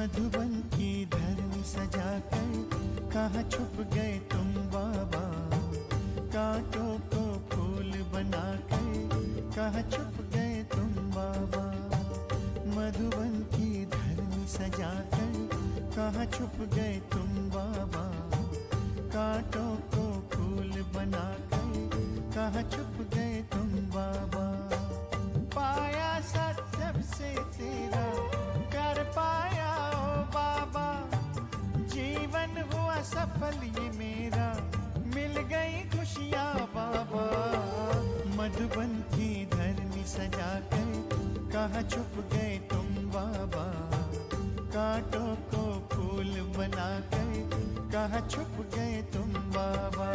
मधुबन की धरनी सजाकर कहाँ छुप गए तुम बाबा। कांटों को फूल बनाकर कहाँ छुप गए तुम बाबा। मधुबन की धरनी सजाकर कहाँ छुप गए तुम बाबा। कांटों को फूल बनाकर कहाँ छुप गए तुम बाबा। पाया सत्सब से तेरा कर पाया ओ बाबा। जीवन हुआ सफल ये मेरा, मिल गई खुशियाँ बाबा। मधुबन की धरनी सजाकर कहाँ छुप गए तुम बाबा। कांटों को फूल बनाकर कहाँ छुप गए तुम बाबा।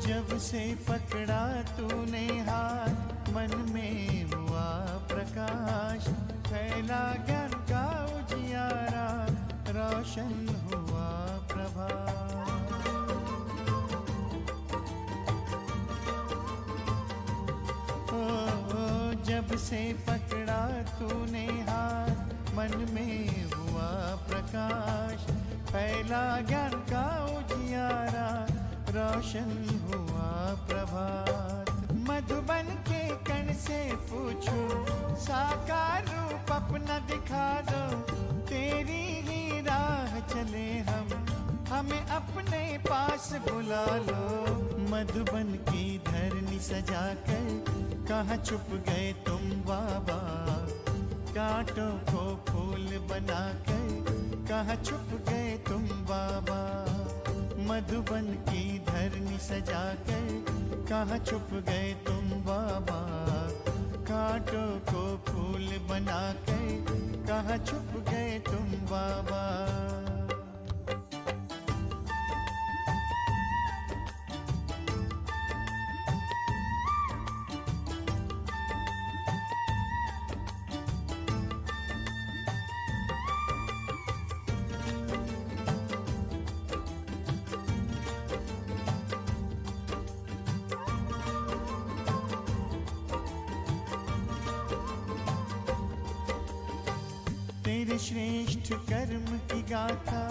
जब से पकड़ा तूने हाथ, मन में हुआ प्रकाश। फैला ज्ञान का उजियारा, रोशन हुआ प्रभात। ओ जब से पकड़ा तूने हाथ, मन में हुआ प्रकाश। फैला ज्ञान का उजियारा, रोशन हुआ प्रभात। मधुबन के कण से पूछो, साकार रूप अपना दिखा दो। तेरी ही राह चले हम, हमें अपने पास बुला लो। मधुबन की धरनी सजाकर कहाँ छुप गए तुम बाबा। कांटों को फूल बनाकर कहाँ छुप गए तुम बाबा। मधुबन की धरनी सजाकर कहाँ छुप गए तुम बाबा। कांटों को फूल बनाकर कहाँ छुप गए तुम बाबा। तेरे श्रेष्ठ कर्म की गाथा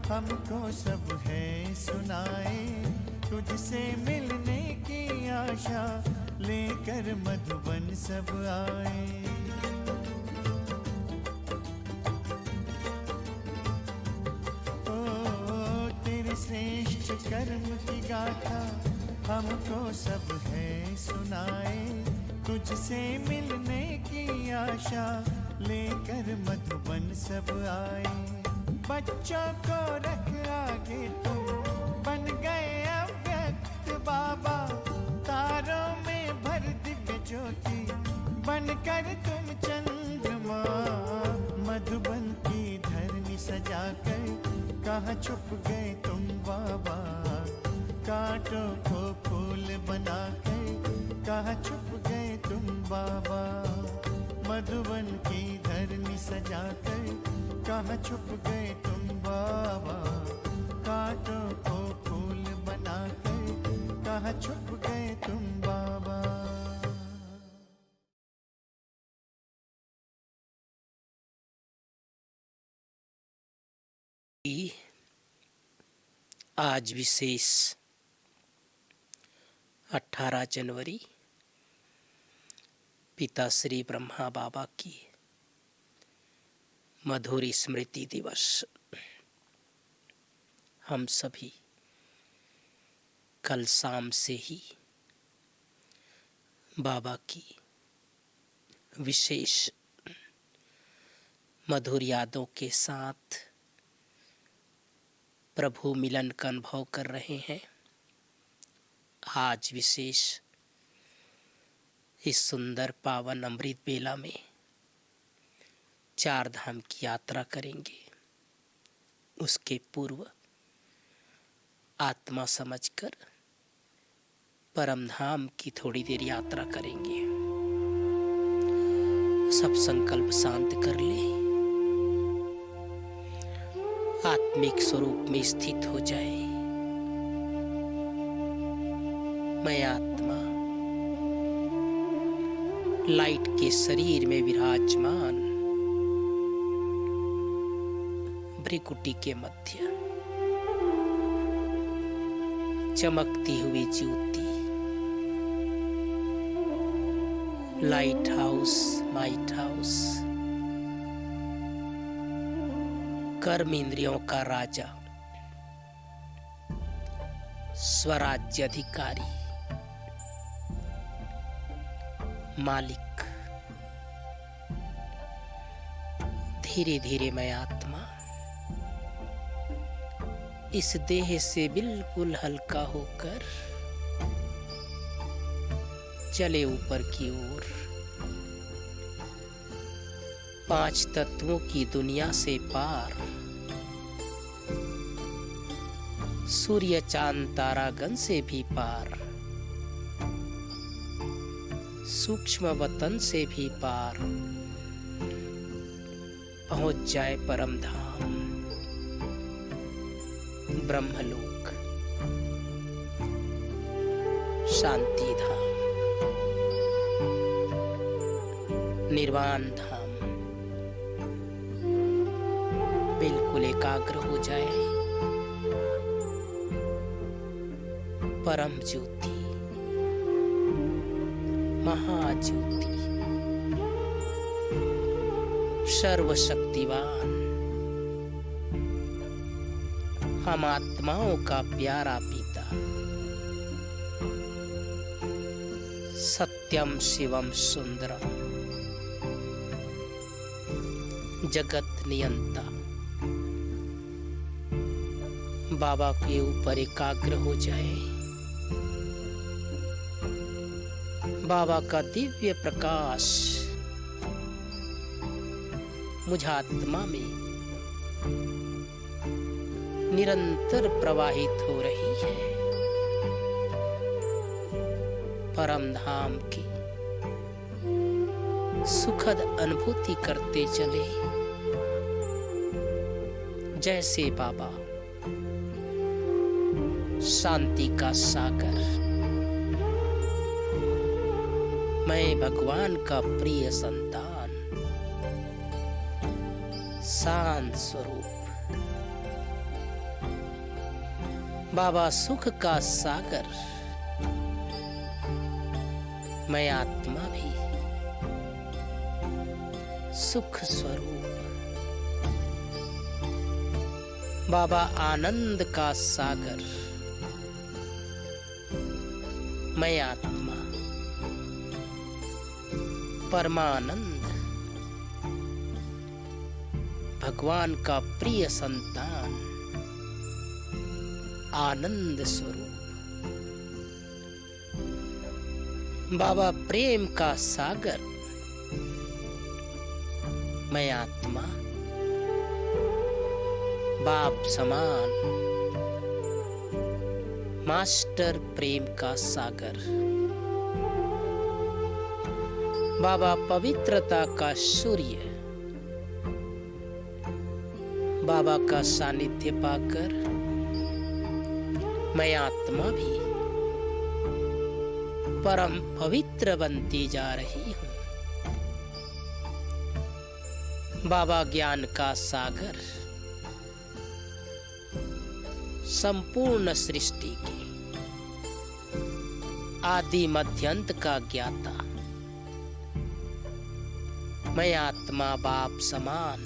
हमको सब है सुनाए। तुझसे मिलने की आशा लेकर मधुबन सब आए। ओ तेरे श्रेष्ठ कर्म की गाथा हमको सब है सुनाए। तुझसे मिलने की आशा लेकर मधुबन सब आए। बच्चों को रख आगे तुम, बन गए अव्यक्त बाबा। तारों में भर दिव्य ज्योति, बनकर तुम चंद्रमा। मधुबन की धरनी सजाकर कहाँ छुप गए तुम बाबा। कांटों को फूल बनाकर कहाँ छुप गए तुम बाबा। मधुबन की धरनी सजाकर कहाँ छुप गए तुम बाबा। कांटों को फूल बनाकर कहाँ छुप गए तुम बाबा। आज विशेष 18 जनवरी पिता श्री ब्रह्मा बाबा की मधुर स्मृति दिवस। हम सभी कल शाम से ही बाबा की विशेष मधुर यादों के साथ प्रभु मिलन का अनुभव कर रहे हैं। आज विशेष इस सुंदर पावन अमृत बेला में चार धाम की यात्रा करेंगे। उसके पूर्व आत्मा समझकर परम धाम की थोड़ी देर यात्रा करेंगे। सब संकल्प शांत कर ले, आत्मिक स्वरूप में स्थित हो जाए। मैं आत्मा लाइट के शरीर में विराजमान भ्रिकुटी के मध्य चमकती हुई ज्योति, लाइट हाउस, माइट हाउस, कर्म इंद्रियों का राजा, स्वराज्य अधिकारी, मालिक। धीरे धीरे मैं आत्मा इस देह से बिल्कुल हल्का होकर चले ऊपर की ओर, पांच तत्वों की दुनिया से पार, सूर्य चांद तारागण से भी पार, सूक्ष्म वतन से भी पार पहुंच जाए परम धाम ब्रह्मलोक, शांति धाम, निर्वाण धाम। बिल्कुल एकाग्र हो जाए। परम ज्योति, महाज्योति, सर्वशक्तिवान, हम आत्माओं का प्यारा पिता, सत्यम शिवम सुंदरम, जगत नियंता। बाबा के ऊपर एकाग्र हो जाए। बाबा का दिव्य प्रकाश मुझ आत्मा में निरंतर प्रवाहित हो रही है। परम धाम की सुखद अनुभूति करते चले, जैसे बाबा शांति का सागर, मैं भगवान का प्रिय संतान, शांत स्वरूप, बाबा सुख का सागर, मैं आत्मा भी सुख स्वरूप, बाबा आनंद का सागर, मैं आत्मा परमानंद, भगवान का प्रिय संतान, आनंद स्वरूप, बाबा प्रेम का सागर, मैं आत्मा बाप समान, मास्टर प्रेम का सागर, बाबा पवित्रता का सूर्य, बाबा का सानिध्य पाकर मैं आत्मा भी परम पवित्र बनती जा रही हूँ। बाबा ज्ञान का सागर, संपूर्ण सृष्टि के आदि मध्यांत का ज्ञाता, मैं आत्मा बाप समान,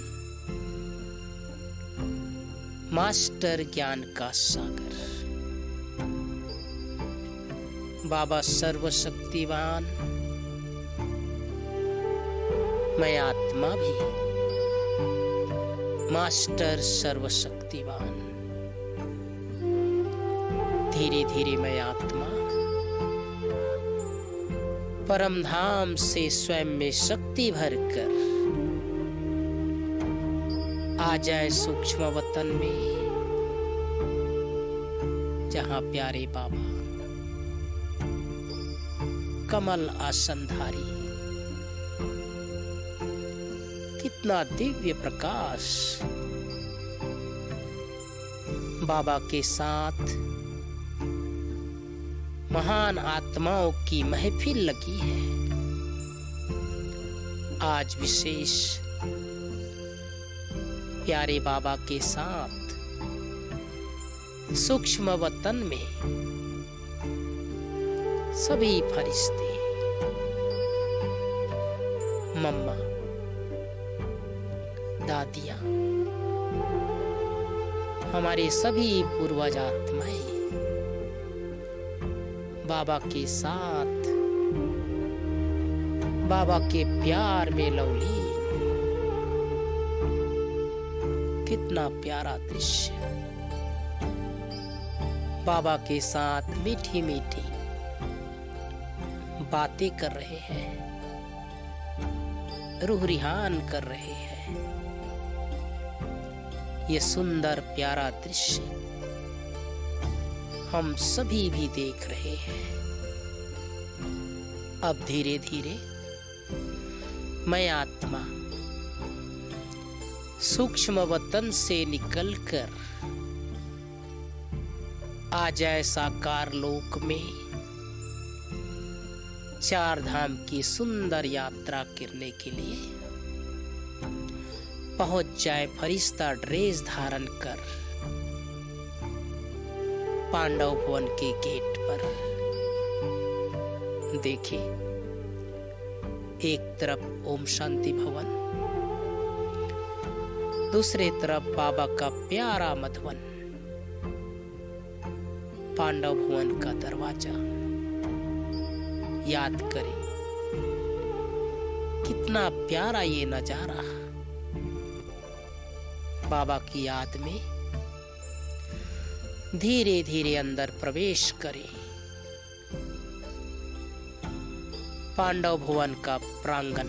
मास्टर ज्ञान का सागर, बाबा सर्वशक्तिवान, मैं आत्मा भी मास्टर सर्वशक्तिवान। धीरे धीरे मैं आत्मा परम धाम से स्वयं में शक्ति भरकर आ जाए सूक्ष्म वतन में, जहां प्यारे बाबा कमल आसनधारी, कितना दिव्य प्रकाश बाबा के साथ महान आत्माओं की महफिल लगी है। आज विशेष प्यारे बाबा के साथ सूक्ष्म वतन में सभी फरिश्ते, मम्मा, दादियां, हमारे सभी पूर्वज आत्माएं बाबा के साथ बाबा के प्यार में लवलीन। कितना प्यारा दृश्य, बाबा के साथ मीठी मीठी बातें कर रहे हैं, रूह रिहान कर रहे हैं। ये सुंदर प्यारा दृश्य हम सभी भी देख रहे हैं। अब धीरे धीरे मैं आत्मा सूक्ष्म वतन से निकलकर आ जाए साकार लोक में, चार धाम की सुंदर यात्रा करने के लिए पहुंच जाए फरिश्ता ड्रेस धारण कर पांडव भवन के गेट पर। देखे, एक तरफ ओम शांति भवन, दूसरे तरफ बाबा का प्यारा मधुवन, पांडव भवन का दरवाजा। याद करें कितना प्यारा ये नजारा। बाबा की याद में धीरे धीरे अंदर प्रवेश करें। पांडव भवन का प्रांगण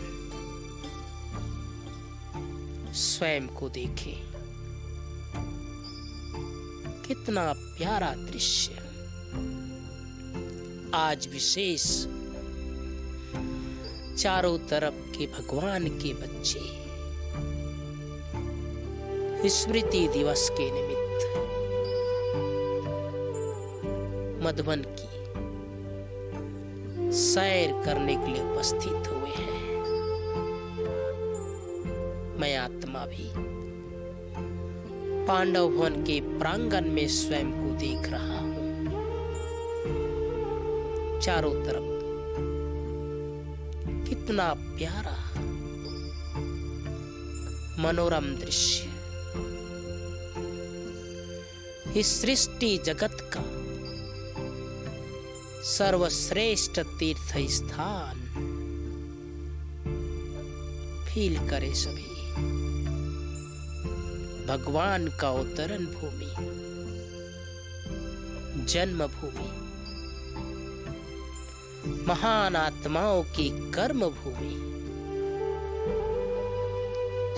स्वयं को देखें। कितना प्यारा दृश्य। आज विशेष चारों तरफ के भगवान के बच्चे स्मृति दिवस के निमित्त मधुबन की सैर करने के लिए उपस्थित हुए हैं। मैं आत्मा भी पांडव भवन के प्रांगण में स्वयं को देख रहा हूं। चारों तरफ कितना प्यारा मनोरम दृश्य। इस सृष्टि जगत का सर्वश्रेष्ठ तीर्थ स्थान फील करे सभी। भगवान का अवतरण भूमि, जन्म भूमि, महान आत्माओं की कर्म भूमि,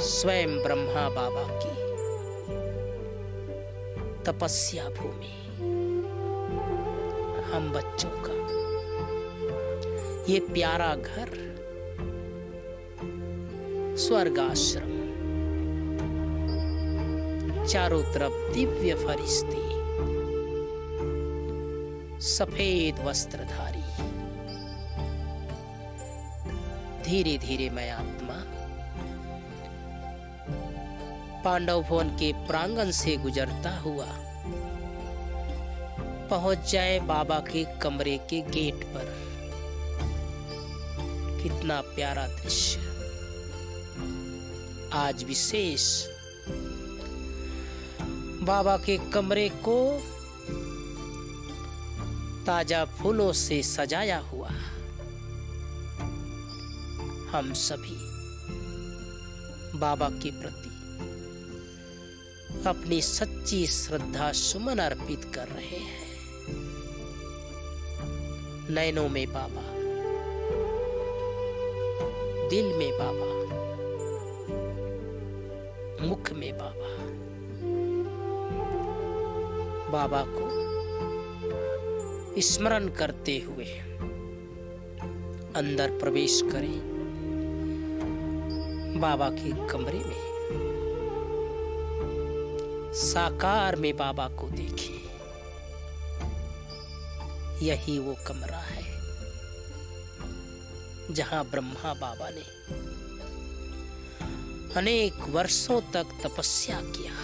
स्वयं ब्रह्मा बाबा की तपस्या भूमि, हम बच्चों का ये प्यारा घर, स्वर्ग आश्रम। चारों तरफ दिव्य फरिश्ते, सफेद वस्त्रधारी। धीरे धीरे मैं आत्मा पांडव भवन के प्रांगण से गुजरता हुआ पहुंच जाए बाबा के कमरे के गेट पर। कितना प्यारा दृश्य। आज विशेष बाबा के कमरे को ताजा फूलों से सजाया हुआ। हम सभी बाबा के प्रति अपनी सच्ची श्रद्धा सुमन अर्पित कर रहे हैं। नयनों में बाबा, दिल में बाबा, मुख में बाबा। बाबा को स्मरण करते हुए अंदर प्रवेश करें, बाबा के कमरे में साकार में बाबा को देखें। यही वो कमरा है जहां ब्रह्मा बाबा ने अनेक वर्षों तक तपस्या किया,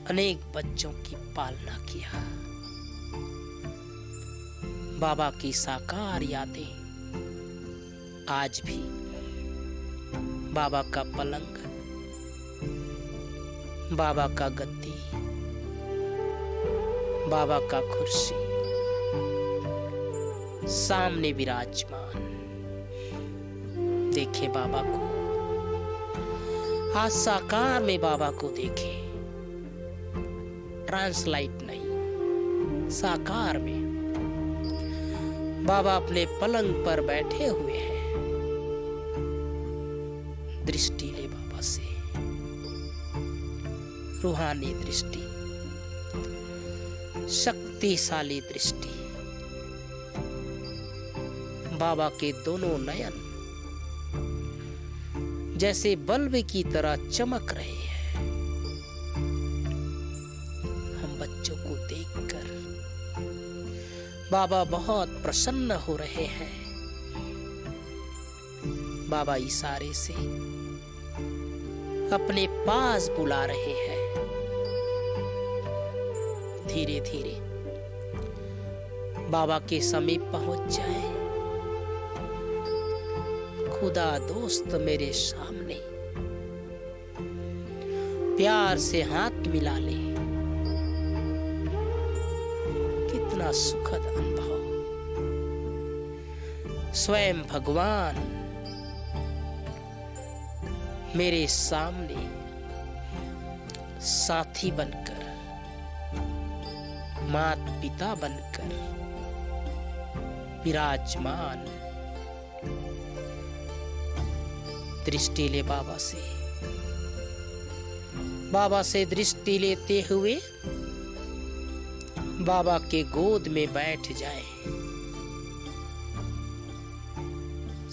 अनेक बच्चों की पालना किया। बाबा की साकार यादें आज भी, बाबा का पलंग, बाबा का गद्दी, बाबा का कुर्सी सामने विराजमान। देखे बाबा को, आज साकार में बाबा को देखे, ट्रांसलाइट नहीं, साकार में बाबा अपने पलंग पर बैठे हुए हैं। दृष्टि ले बाबा से, रूहानी दृष्टि, शक्तिशाली दृष्टि। बाबा के दोनों नयन जैसे बल्ब की तरह चमक रहे हैं। हम बच्चों को देखकर बाबा बहुत प्रसन्न हो रहे हैं। बाबा इशारे से अपने पास बुला रहे हैं। धीरे धीरे बाबा के समीप पहुंच जाए। खुदा दोस्त मेरे सामने प्यार से हाथ मिला ले। कितना सुखद अनुभव। स्वयं भगवान मेरे सामने साथी बनकर, माता पिता बनकर विराजमान। दृष्टि ले बाबा से, बाबा से दृष्टि लेते हुए बाबा के गोद में बैठ जाए,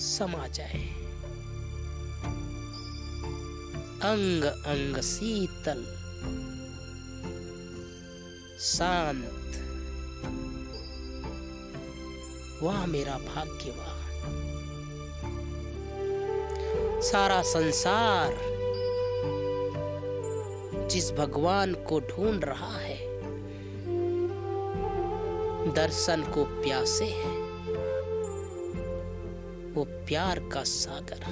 समा जाए। अंग अंग शीतल शांत। वाह मेरा भाग्य, वाह। सारा संसार जिस भगवान को ढूंढ रहा है, दर्शन को प्यासे है, वो प्यार का सागर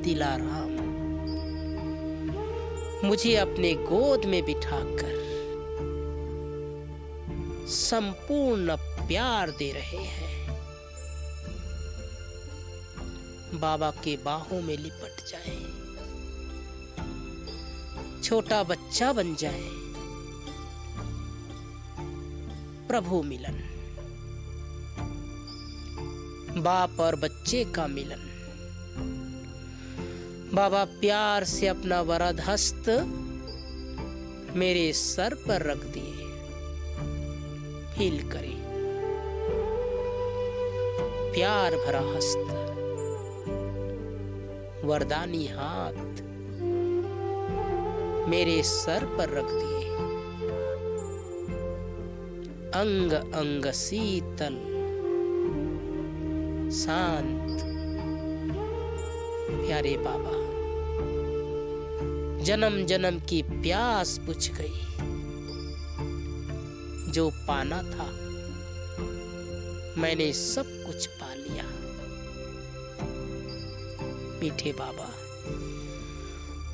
दिलाराम मुझे अपने गोद में बिठाकर संपूर्ण प्यार दे रहे हैं। बाबा के बाहों में लिपट जाए, छोटा बच्चा बन जाए। प्रभु मिलन, बाप और बच्चे का मिलन। बाबा प्यार से अपना वरद हस्त मेरे सर पर रख दिए। फील करें प्यार भरा हस्त, वरदानी हाथ मेरे सर पर रख दिए। अंग अंग शीतल शांत। प्यारे बाबा, जन्म जन्म की प्यास बुझ गई। जो पाना था मैंने सब कुछ पा लिया। मीठे बाबा,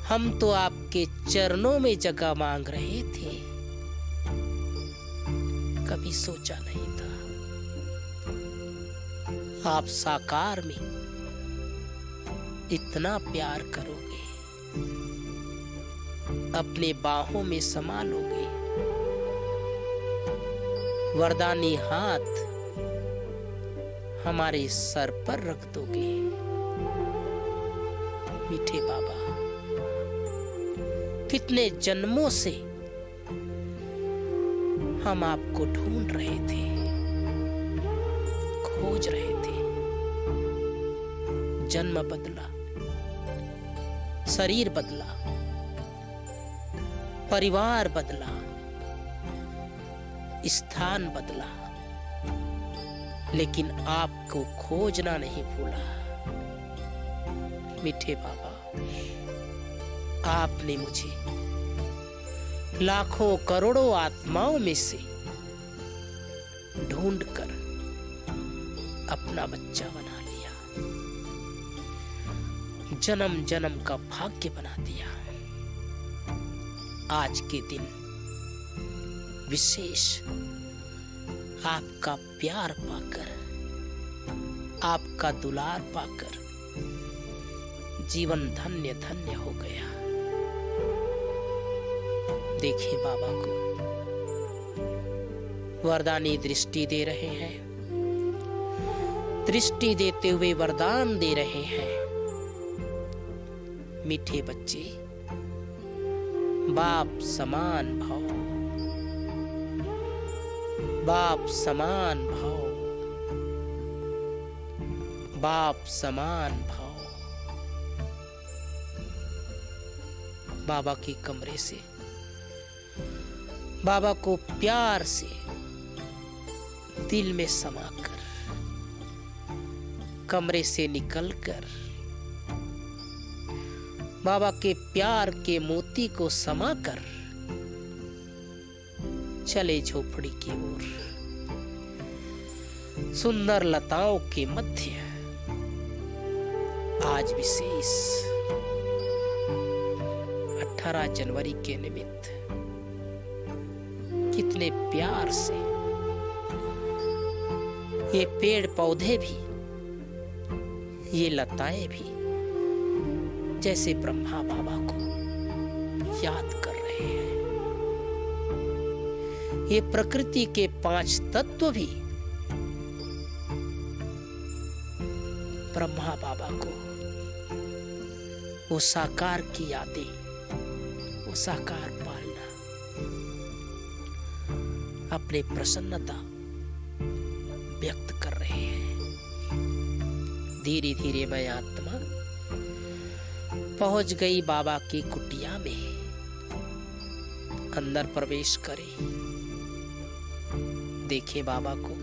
हम तो आपके चरणों में जगह मांग रहे थे, कभी सोचा नहीं था आप साकार में इतना प्यार करोगे, अपने बाहों में समा लोगे। वरदानी हाथ हमारे सर पर रख दोगे। मीठे बाबा, कितने जन्मों से हम आपको ढूंढ रहे थे, खोज रहे थे। जन्म बदला, शरीर बदला, परिवार बदला, स्थान बदला, लेकिन आपको खोजना नहीं भूला। मीठे बाबा, आपने मुझे लाखों करोड़ों आत्माओं में से ढूंढकर अपना बच्चा बना लिया, जन्म जन्म का भाग्य बना दिया। आज के दिन विशेष आपका प्यार पाकर, आपका दुलार पाकर जीवन धन्य धन्य हो गया। देखिए बाबा को वरदानी दृष्टि दे रहे हैं, दृष्टि देते हुए वरदान दे रहे हैं। मीठे बच्चे, बाप समान भाव, बाप समान भाव, बाप समान भाव। बाबा के कमरे से, बाबा को प्यार से दिल में समाकर, कमरे से निकलकर बाबा के प्यार के मोती को समाकर चले झोपड़ी की ओर। सुंदर लताओं के मध्य आज विशेष 18 जनवरी के निमित्त कितने प्यार से ये पेड़ पौधे भी, ये लताएं भी जैसे ब्रह्मा बाबा को याद कर रहे हैं। ये प्रकृति के 5 तत्व भी ब्रह्मा बाबा को वो साकार की यादें, वो साकार पालना, अपने प्रसन्नता व्यक्त कर रहे हैं। धीरे धीरे मैं आत्मा पहुंच गई बाबा की कुटिया में। अंदर प्रवेश करे, देखे बाबा को।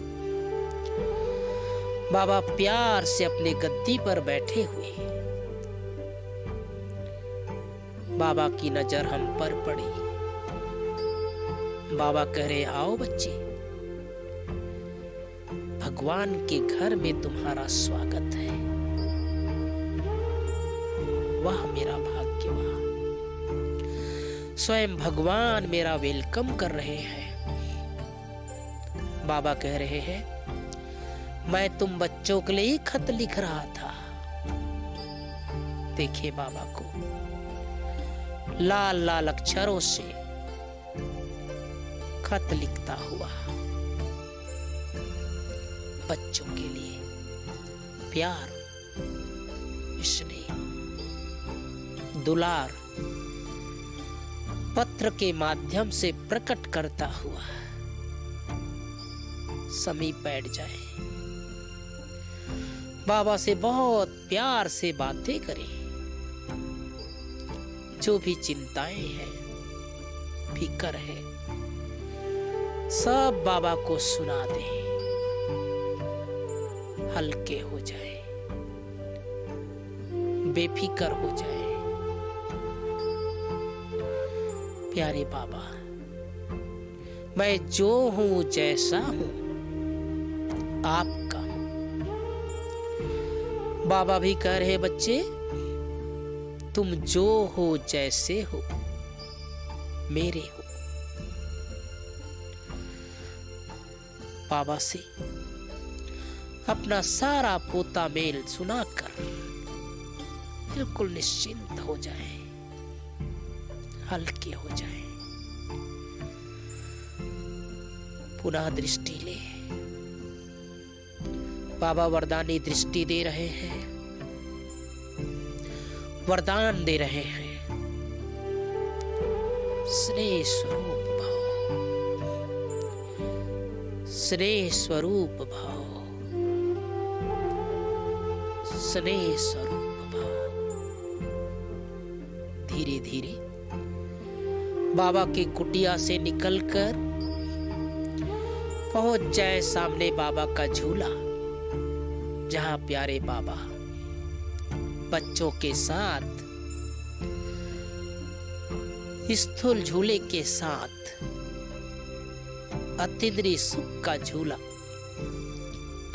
बाबा प्यार से अपने गद्दी पर बैठे हुए। बाबा की नजर हम पर पड़ी। बाबा कह रहे, आओ बच्चे, भगवान के घर में तुम्हारा स्वागत है। वाह मेरा भाग्य, वाह, स्वयं भगवान मेरा वेलकम कर रहे हैं। बाबा कह रहे हैं, मैं तुम बच्चों के लिए खत लिख रहा था। देखिए बाबा को लाल लाल अक्षरों से खत लिखता हुआ, बच्चों के लिए प्यार, स्नेह, दुलार पत्र के माध्यम से प्रकट करता हुआ समीप बैठ जाए। बाबा से बहुत प्यार से बातें करें। जो भी चिंताएं हैं, फिक्र है, सब बाबा को सुना दे, हल्के हो जाए, बेफिक्र हो जाए। प्यारे बाबा, मैं जो हूं, जैसा हूं, आपका हूं। बाबा भी कह रहे, बच्चे तुम जो हो, जैसे हो, मेरे हो। बाबा से अपना सारा पोता मेल सुनाकर बिल्कुल निश्चिंत हो जाए, हल्के हो जाए। पुनः दृष्टि ले, बाबा वरदानी दृष्टि दे रहे हैं, वरदान दे रहे हैं। स्नेह स्वरूप भाव, स्नेह स्वरूप भाव, स्नेह स्वरूप भाव। धीरे धीरे बाबा की कुटिया से निकलकर पहुंच जाए सामने बाबा का झूला, जहां प्यारे बाबा बच्चों के साथ स्थूल झूले के साथ अतिद्री सुख का झूला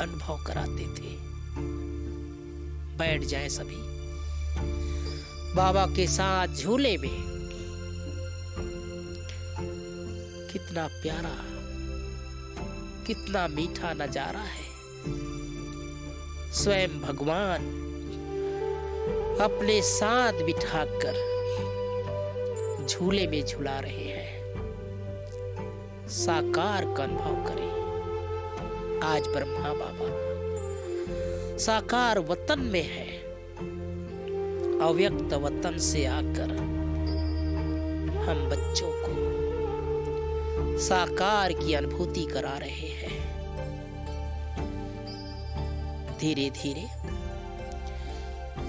अनुभव कराते थे। बैठ जाए सभी बाबा के साथ झूले में। कितना प्यारा, कितना मीठा नजारा है। स्वयं भगवान अपने साथ बिठाकर झूले में झुला रहे हैं। साकार का अनुभव करें। आज ब्रह्मा बाबा साकार वतन में है, अव्यक्त वतन से आकर हम बच्चों को साकार की अनुभूति करा रहे हैं। धीरे धीरे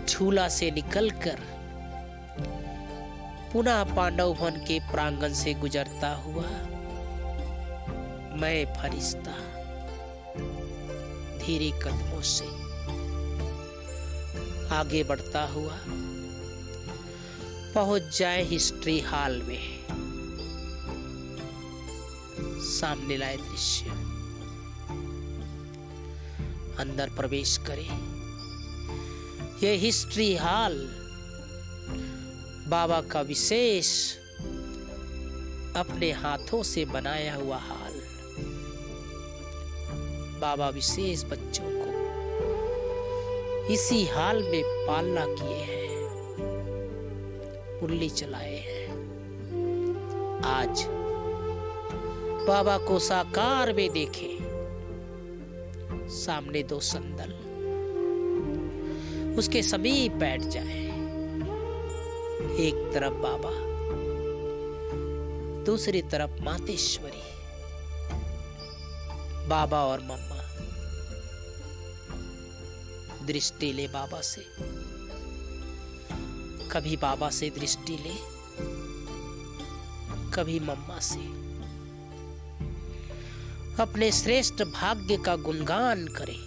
झूला से निकलकर पुनः पांडव वन के प्रांगण से गुजरता हुआ मैं फरिश्ता धीरे कदमों से आगे बढ़ता हुआ पहुंच जाए हिस्ट्री हॉल में। सामने लाए दृश्य, अंदर प्रवेश करे। यह हिस्ट्री हॉल बाबा का विशेष अपने हाथों से बनाया हुआ हाल। बाबा विशेष बच्चों को इसी हाल में पालना किए हैं, मुरली चलाए हैं। आज बाबा को साकार में देखे। सामने दो संदल, उसके समीप बैठ जाए। एक तरफ बाबा, दूसरी तरफ मातेश्वरी, बाबा और मम्मा। दृष्टि ले बाबा से, कभी बाबा से दृष्टि ले, कभी मम्मा से। अपने श्रेष्ठ भाग्य का गुणगान करे।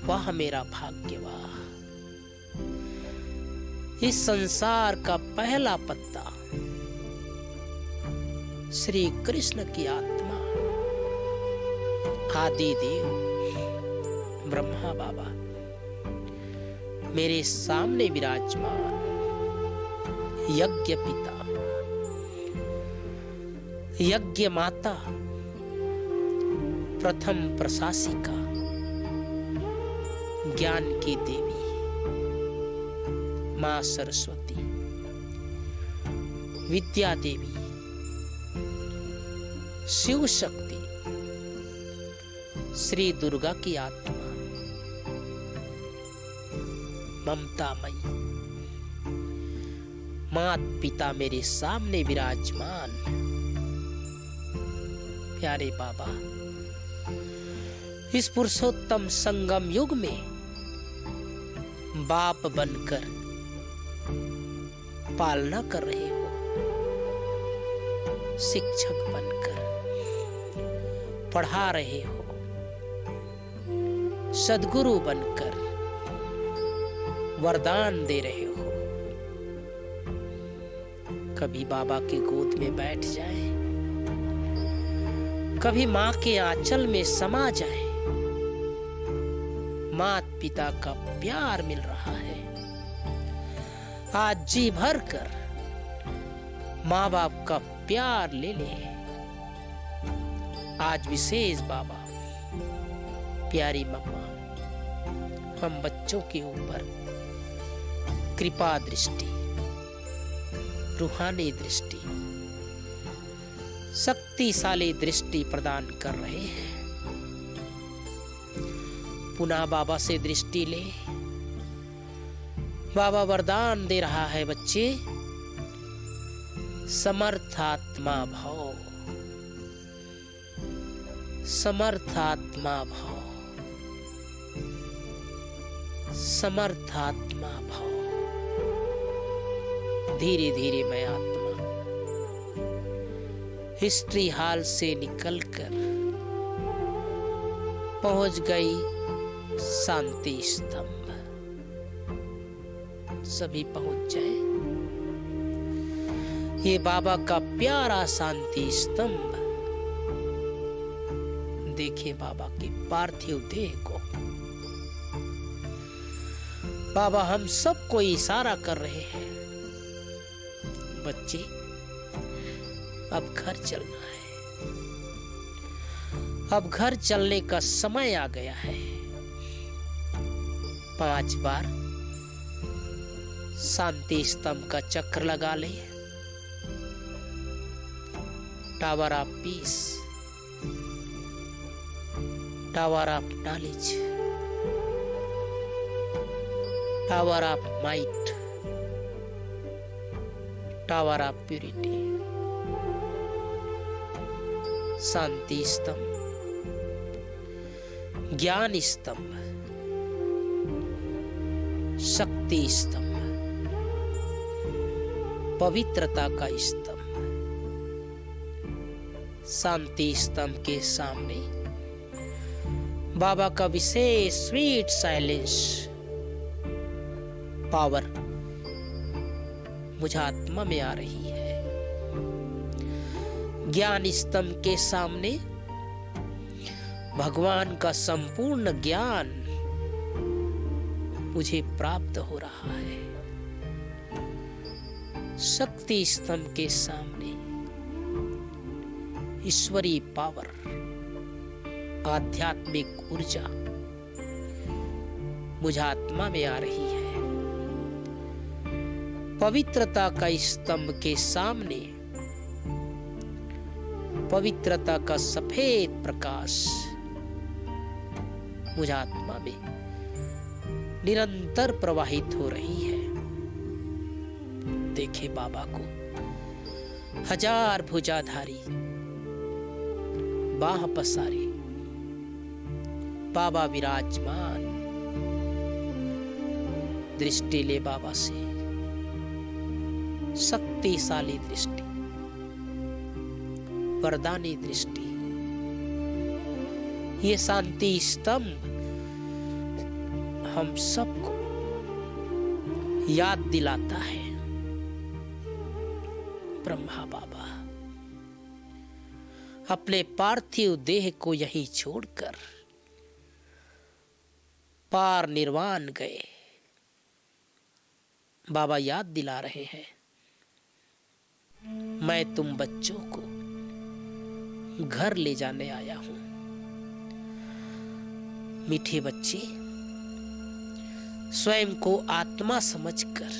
वाह मेरा भाग्य वाह, इस संसार का पहला पत्ता श्री कृष्ण की आत्मा, आदि देव ब्रह्मा बाबा मेरे सामने विराजमान। यज्ञ पिता, यज्ञ माता, प्रथम प्रशासिका, ज्ञान की देवी मां सरस्वती, विद्या देवी, शिव शक्ति, श्री दुर्गा की आत्मा, ममतामयी मात पिता मेरे सामने विराजमान। प्यारे बाबा इस पुरुषोत्तम संगम युग में बाप बनकर पालना कर रहे हो, शिक्षक बनकर पढ़ा रहे हो, सद्गुरु बनकर वरदान दे रहे हो। कभी बाबा के गोद में बैठ जाए, कभी मां के आंचल में समा जाए। मात पिता का प्यार मिल रहा है। आज जी भर कर माँ बाप का प्यार ले ले। आज विशेष बाबा, प्यारी मम्मा, हम बच्चों के ऊपर कृपा दृष्टि, रूहानी दृष्टि, शक्तिशाली दृष्टि प्रदान कर रहे हैं। पुनः बाबा से दृष्टि ले। बाबा वरदान दे रहा है बच्चे, समर्थात्मा भव, समर्थात्मा भव, समर्थात्मा भव। धीरे धीरे मैं आत्मा हिस्ट्री हॉल से निकलकर पहुंच गई शांति स्तंभ। सभी पहुंच जाए। ये बाबा का प्यारा शांति स्तंभ। देखिए बाबा के पार्थिव देह को। बाबा हम सबको इशारा कर रहे हैं, बच्चे अब घर चलना है। अब घर चलने का समय आ गया है। 5 बार शांति स्तंभ का चक्र लगा ले। Tower of peace, tower of knowledge, tower of might, tower of purity. शांति स्तंभ, ज्ञान स्तंभ, शक्ति स्तंभ, पवित्रता का स्तंभ। शांति स्तंभ के सामने बाबा का विशेष स्वीट साइलेंस पावर मुझे आत्मा में आ रही है। ज्ञान स्तंभ के सामने भगवान का संपूर्ण ज्ञान मुझे प्राप्त हो रहा है। शक्ति स्तंभ के सामने ईश्वरीय पावर, आध्यात्मिक ऊर्जा मुझे आत्मा में आ रही है। पवित्रता का स्तंभ के सामने पवित्रता का सफेद प्रकाश मुझे आत्मा में निरंतर प्रवाहित हो रही है। देखे बाबा को, 1000 भुजाधारी, बाह पसारी बाबा विराजमान। दृष्टि ले बाबा से, शक्तिशाली दृष्टि, वरदानी दृष्टि। ये शांति स्तंभ हम सबको याद दिलाता है ब्रह्मा बाबा अपने पार्थिव देह को यहीं छोड़कर पार निर्वाण गए। बाबा याद दिला रहे हैं, मैं तुम बच्चों को घर ले जाने आया हूं। मीठे बच्चे, स्वयं को आत्मा समझकर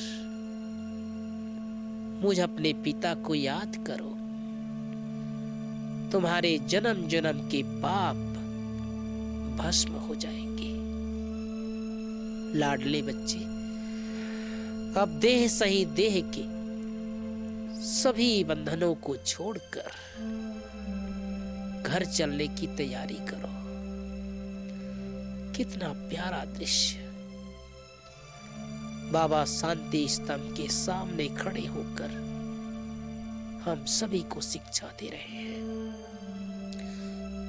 मुझ अपने पिता को याद करो। तुम्हारे जन्म जन्म के पाप भस्म हो जाएंगे। लाडले बच्चे, अब देह सही देह के सभी बंधनों को छोड़कर घर चलने की तैयारी करो। कितना प्यारा दृश्य। बाबा शांति स्तंभ के सामने खड़े होकर हम सभी को शिक्षा दे रहे हैं,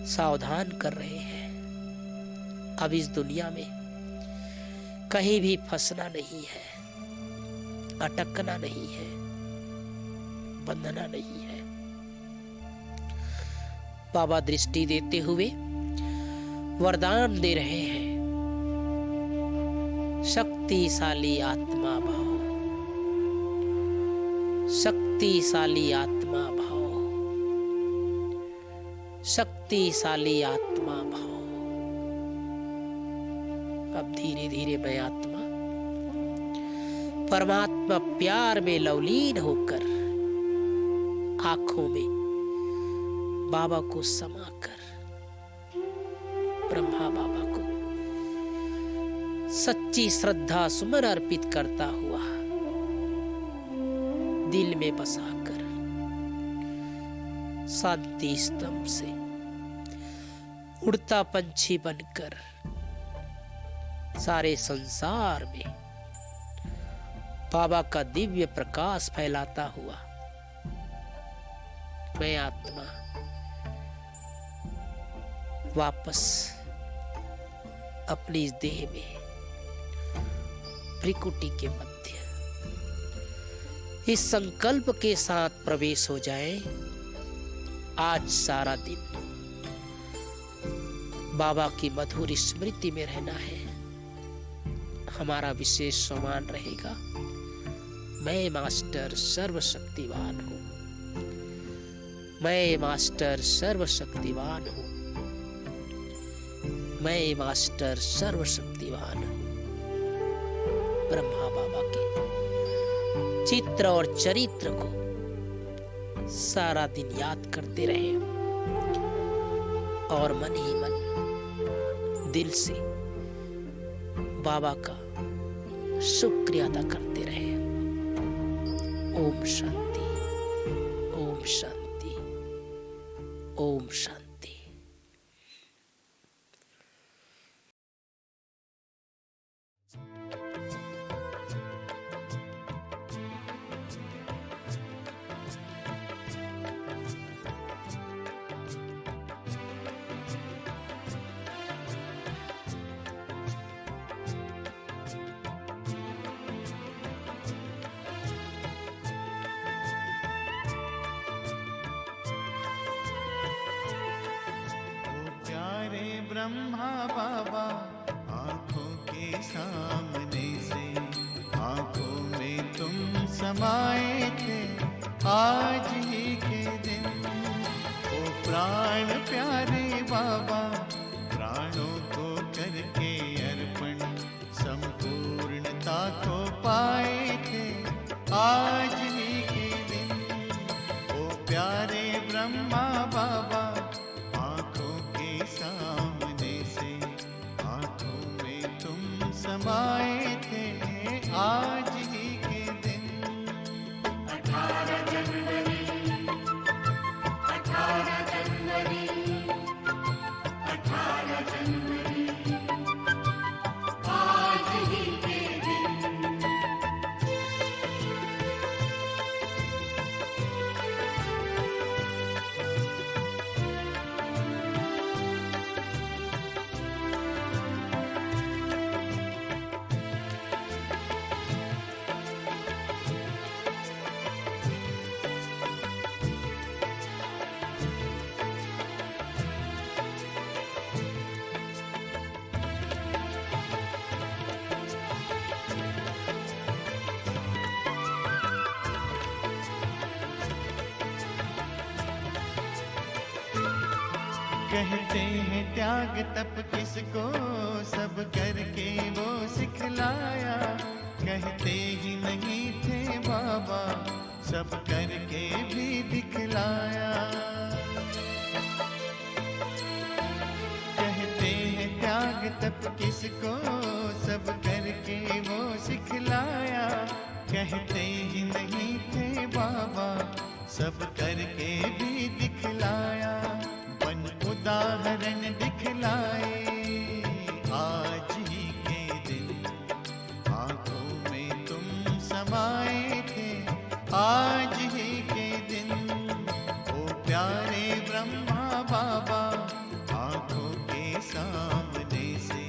सावधान कर रहे हैं। अब इस दुनिया में कहीं भी फंसना नहीं है, अटकना नहीं है, बंधना नहीं है। बाबा दृष्टि देते हुए वरदान दे रहे हैं, शक्तिशाली आत्मा भाव, शक्तिशाली आत्मा भाव, शक्तिशाली आत्मा भाव। अब धीरे धीरे मैं आत्मा परमात्मा प्यार में लवलीन होकर आंखों में बाबा को समाकर ब्रह्मा बाबा को सच्ची श्रद्धा सुमन अर्पित करता हुआ दिल में बसाकर शांति स्तंभ से उड़ता पंछी बनकर सारे संसार में बाबा का दिव्य प्रकाश फैलाता हुआ मैं आत्मा वापस अपनी इस देह में त्रिकुटी के मध्य इस संकल्प के साथ प्रवेश हो जाए, आज सारा दिन बाबा की मधुर स्मृति में रहना है। हमारा विशेष सम्मान रहेगा, मैं मास्टर सर्वशक्तिवान हूं, मैं मास्टर सर्वशक्तिवान हूं, मैं मास्टर सर्वशक्तिवान हूं। ब्रह्मा बाबा के चित्र और चरित्र को सारा दिन याद करते रहे और मन ही मन दिल से बाबा का शुक्रिया अदा करते रहे। ओम शांति, ओम शांति, ओम शांति। ब्रह्मा बाबा आंखों के सामने से आंखों में तुम समाए थे आज ही के दिन। ओ प्राण प्यारे बाबा प्राणों को करके अर्पण संपूर्णता को पाए थे आज ही के दिन। ओ प्यारे ब्रह्मा बाबा समाए थे आज ही के दिन। 18 जनवरी 18 जनवरी 18 जनवरी आज ही के दिन। कहते हैं त्याग तप किसको सब करके वो सिखलाया। कहते ही नहीं थे बाबा सब करके भी दिखलाया। कहते हैं त्याग तप किसको सब करके वो सिखलाया। कहते ही नहीं थे बाबा सब करके भी दिखलाया। उदाहरण दिखलाए आज ही के दिन। आंखों में तुम समाए थे आज ही के दिन। ओ प्यारे ब्रह्मा बाबा आंखों के सामने से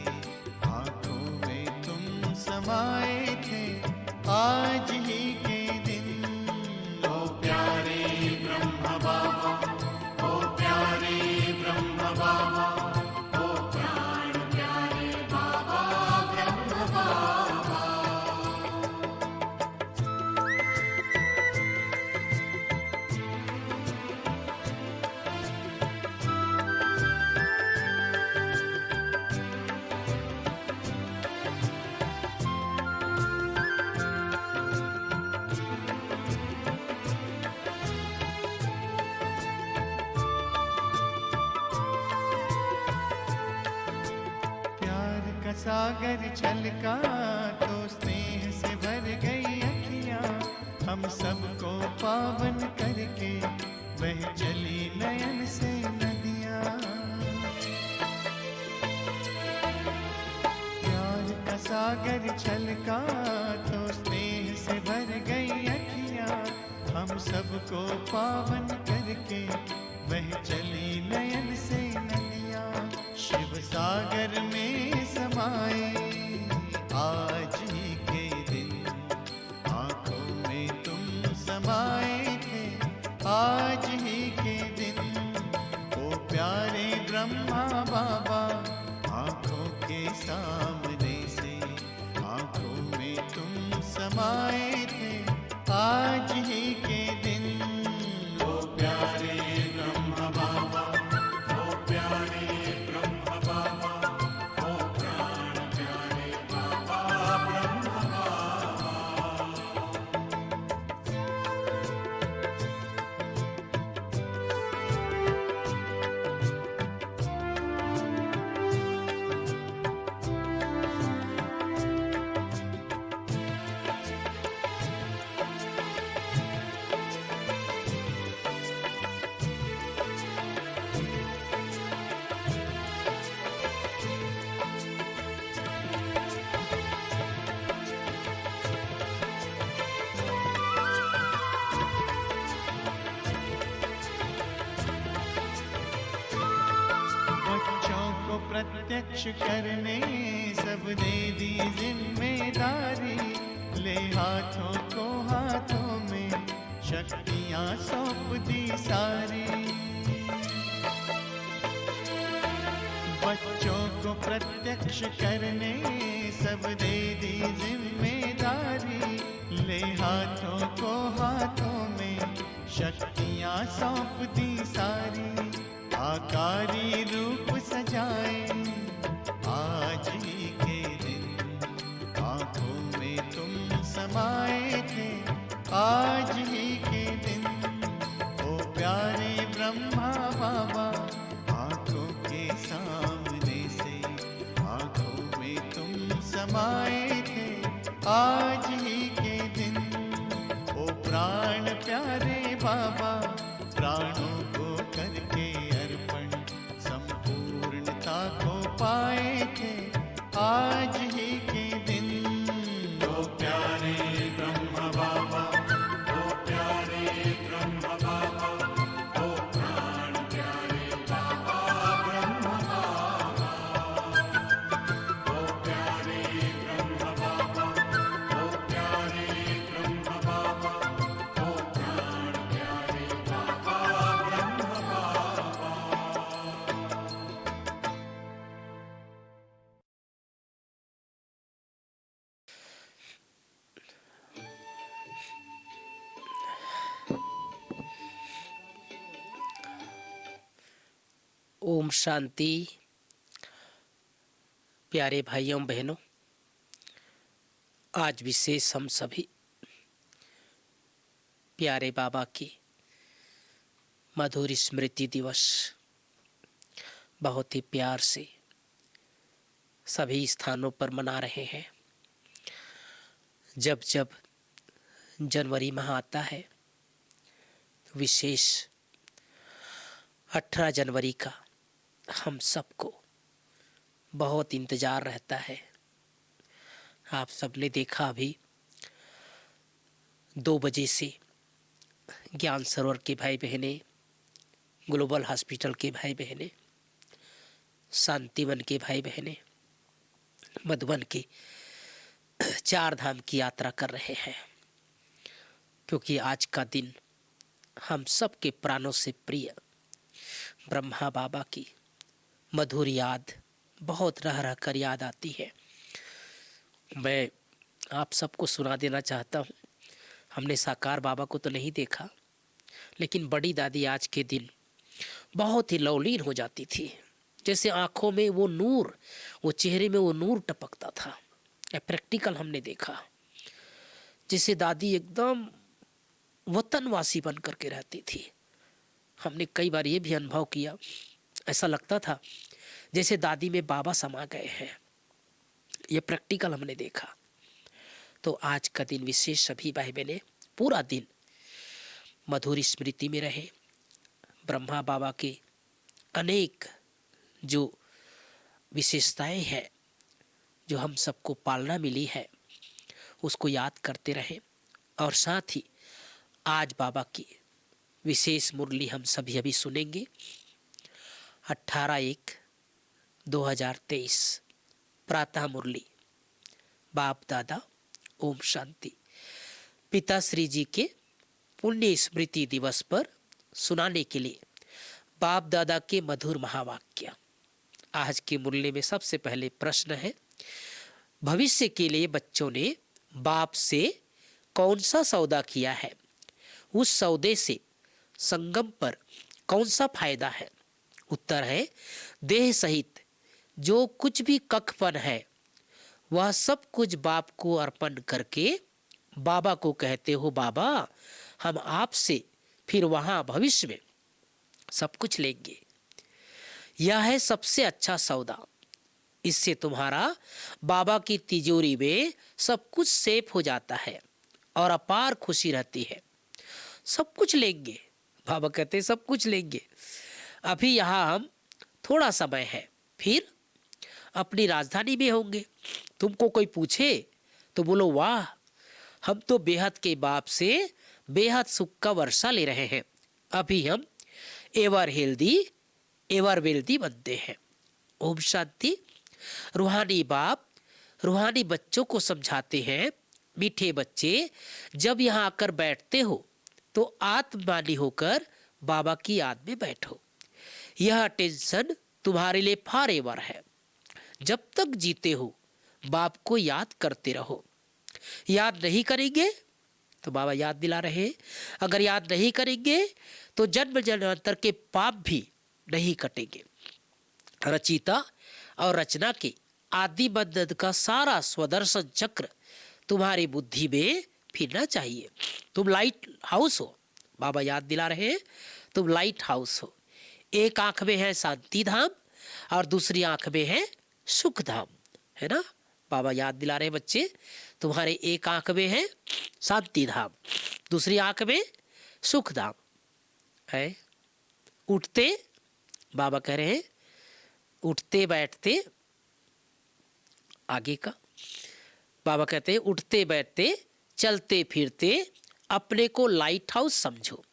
आंखों में तुम समाए थे आज ही के दिन। ओ प्यारे ब्रह्मा बाबा, ओ प्यारे ब्रह्म बाबा, ओ प्राण प्यारे बाबा ब्रह्म बाबा। सागर छलका तो स्नेह से भर गई अखियां, हम सबको पावन करके बह चली नयन से नदियां। प्यार का सागर छलका तो स्नेह से भर गई अखियां, हम सबको पावन करके बह चली नयन से नदियां। शिव सागर में समाए आज ही के दिन, आंखों में तुम समाए थे आज ही के दिन। ओ प्यारे ब्रह्मा बाबा, आंखों के सामने से आंखों में तुम समाए थे आज ही के दिन। ओ प्यारे ब्रह्मा बाबा, ओ प्यारे ब्रह्मा बाबा, ओ प्राण प्यारे बाबा ब्रह्मा बाबा। बच्चों को प्रत्यक्ष करने सब दे दी जिम्मेदारी, ले हाथों को हाथों में शक्तियां सौंप दी सारी। बच्चों को प्रत्यक्ष करने सब दे दी जिम्मेदारी, ले हाथों को हाथों में शक्तियां सौंप दी सारी। आकारी रूप सजाए आज ही के दिन, आंखों में तुम समाए थे आज ही के दिन। ओ प्यारे ब्रह्मा बाबा, आंखों के सामने से आंखों में तुम समाए थे आज ही के दिन। ओ प्राण प्यारे बाबा, प्राणों को करके अर्पण संपूर्णता को पाए थे आज ही के दिन। ओ प्यारे ब्रह्मा बाबा, ओ प्यारे ब्रह्मा बाबा, ओ प्राण प्यारे बाबा ब्रह्मा बाबा। ओ प्यारे ब्रह्मा बाबा, ओ प्यारे ब्रह्मा बाबा, ओ प्राण प्यारे बाबा ब्रह्मा बाबा। ओम शांति। प्यारे भाइयों बहनों, आज विशेष हम सभी प्यारे बाबा की मधुर स्मृति दिवस बहुत ही प्यार से सभी स्थानों पर मना रहे हैं। जब जब जनवरी माह आता है तो विशेष 18 जनवरी का हम सबको बहुत इंतज़ार रहता है। आप सबने देखा अभी 2 बजे से ज्ञान सरोवर के भाई बहनें, ग्लोबल हॉस्पिटल के भाई बहनें, शांतिवन के भाई बहनें मधुबन के 4 धाम की यात्रा कर रहे हैं, क्योंकि आज का दिन हम सब के प्राणों से प्रिय ब्रह्मा बाबा की मधुर याद बहुत रह रह कर याद आती है। मैं आप सबको सुना देना चाहता हूँ। हमने साकार बाबा को तो नहीं देखा, लेकिन बड़ी दादी आज के दिन बहुत ही लवलीन हो जाती थी, जैसे आंखों में वो नूर, वो चेहरे में वो नूर टपकता था। ये प्रैक्टिकल हमने देखा, जैसे दादी एकदम वतनवासी बन करके रहती थी। हमने कई बार ये भी अनुभव किया, ऐसा लगता था जैसे दादी में बाबा समा गए हैं। ये प्रैक्टिकल हमने देखा। तो आज का दिन विशेष सभी भाई बहनें पूरा दिन मधुर स्मृति में रहे। ब्रह्मा बाबा के अनेक जो विशेषताएं हैं जो हम सबको पालना मिली है उसको याद करते रहें। और साथ ही आज बाबा की विशेष मुरली हम सभी अभी सुनेंगे। 18/1/2023 प्रातः मुरली बाप दादा ओम शांति पिताश्री जी के पुण्य स्मृति दिवस पर सुनाने के लिए बाप दादा के मधुर महावाक्य। आज की मुरली में सबसे पहले प्रश्न है, भविष्य के लिए बच्चों ने बाप से कौन सा सौदा किया है? उस सौदे से संगम पर कौन सा फायदा है? उत्तर है, देह सहित जो कुछ भी कखपन है वह सब कुछ बाप को अर्पण करके बाबा को कहते हो, बाबा हम आपसे फिर वहां भविष्य में सब कुछ लेंगे। यह है सबसे अच्छा सौदा। इससे तुम्हारा बाबा की तिजोरी में सब कुछ सेफ हो जाता है और अपार खुशी रहती है। सब कुछ लेंगे, बाबा कहते हैं सब कुछ लेंगे। अभी यहाँ हम थोड़ा समय है, फिर अपनी राजधानी में होंगे। तुमको कोई पूछे तो बोलो, वाह हम तो बेहद के बाप से बेहद सुख का वर्षा ले रहे हैं। अभी हम एवर हेल्दी एवर वेल्दी बनते हैं। ओम शांति। रूहानी बाप रूहानी बच्चों को समझाते हैं, मीठे बच्चे जब यहाँ आकर बैठते हो तो आत्मानी होकर बाबा की याद में बैठो। यह टेंशन तुम्हारे लिए फॉरएवर है। जब तक जीते हो बाप को याद करते रहो। याद नहीं करेंगे तो बाबा याद दिला रहे हैं, अगर याद नहीं करेंगे तो जन्म जन्मांतर के पाप भी नहीं कटेंगे। रचिता और रचना के आदि मदद का सारा स्वदर्शन चक्र तुम्हारी बुद्धि में फिरना चाहिए। तुम लाइट हाउस हो, बाबा याद दिला रहे हैं, तुम लाइट हाउस हो। एक आंख में है शांति धाम और दूसरी आंख में है सुख धाम, है ना। बाबा याद दिला रहे बच्चे, तुम्हारे एक आंख में है शांति धाम, दूसरी आंख में सुख धाम है। उठते बाबा कह रहे हैं, उठते बैठते आगे का बाबा कहते हैं, उठते बैठते चलते फिरते अपने को लाइट हाउस समझो।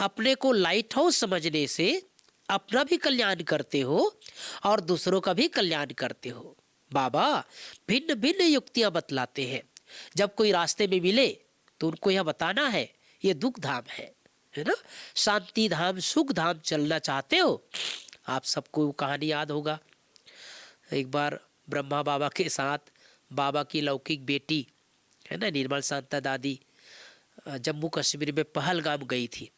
अपने को लाइट हाउस समझने से अपना भी कल्याण करते हो और दूसरों का भी कल्याण करते हो। बाबा भिन्न भिन्न युक्तियां बतलाते हैं। जब कोई रास्ते में मिले तो उनको यह बताना है ये दुख धाम है ना। शांति धाम सुख धाम चलना चाहते हो। आप सबको कहानी याद होगा, एक बार ब्रह्मा बाबा के साथ बाबा की लौकिक बेटी है ना निर्मल शांता दादी जम्मू कश्मीर में पहलगाम गई थी।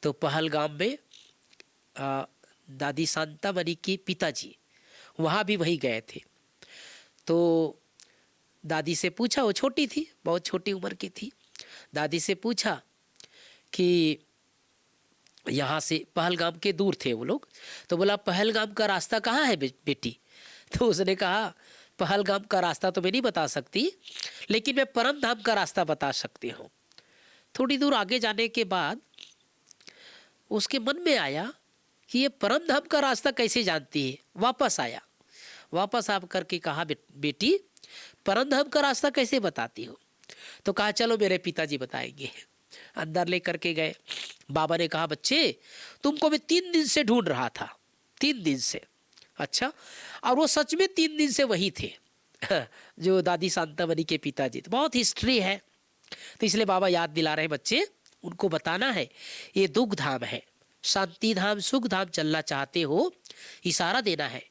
तो पहलगाम में दादी शांता मणि के पिताजी वहाँ भी वही गए थे। तो दादी से पूछा, वो छोटी थी, बहुत छोटी उम्र की थी। दादी से पूछा कि यहाँ से पहलगाम के दूर थे वो लोग, तो बोला पहलगाम का रास्ता कहाँ है बेटी? तो उसने कहा पहलगाम का रास्ता तो मैं नहीं बता सकती, लेकिन मैं परम धाम का रास्ता बता सकती हूँ। थोड़ी दूर आगे जाने के बाद उसके मन में आया कि ये परम धाम का रास्ता कैसे जानती है। वापस आया, वापस आ करके कहा बेटी परम धाम का रास्ता कैसे बताती हो? तो कहा चलो मेरे पिताजी बताएंगे। अंदर लेकर के गए। बाबा ने कहा बच्चे तुमको मैं 3 दिन से ढूंढ रहा था, 3 दिन से। अच्छा, और वो सच में 3 दिन से वही थे जो दादी शांतामणि के पिताजी। तो बहुत हिस्ट्री है, तो इसलिए बाबा याद दिला रहे बच्चे, उनको बताना है ये दुख धाम है, शांति धाम सुख धाम चलना चाहते हो, इशारा देना है।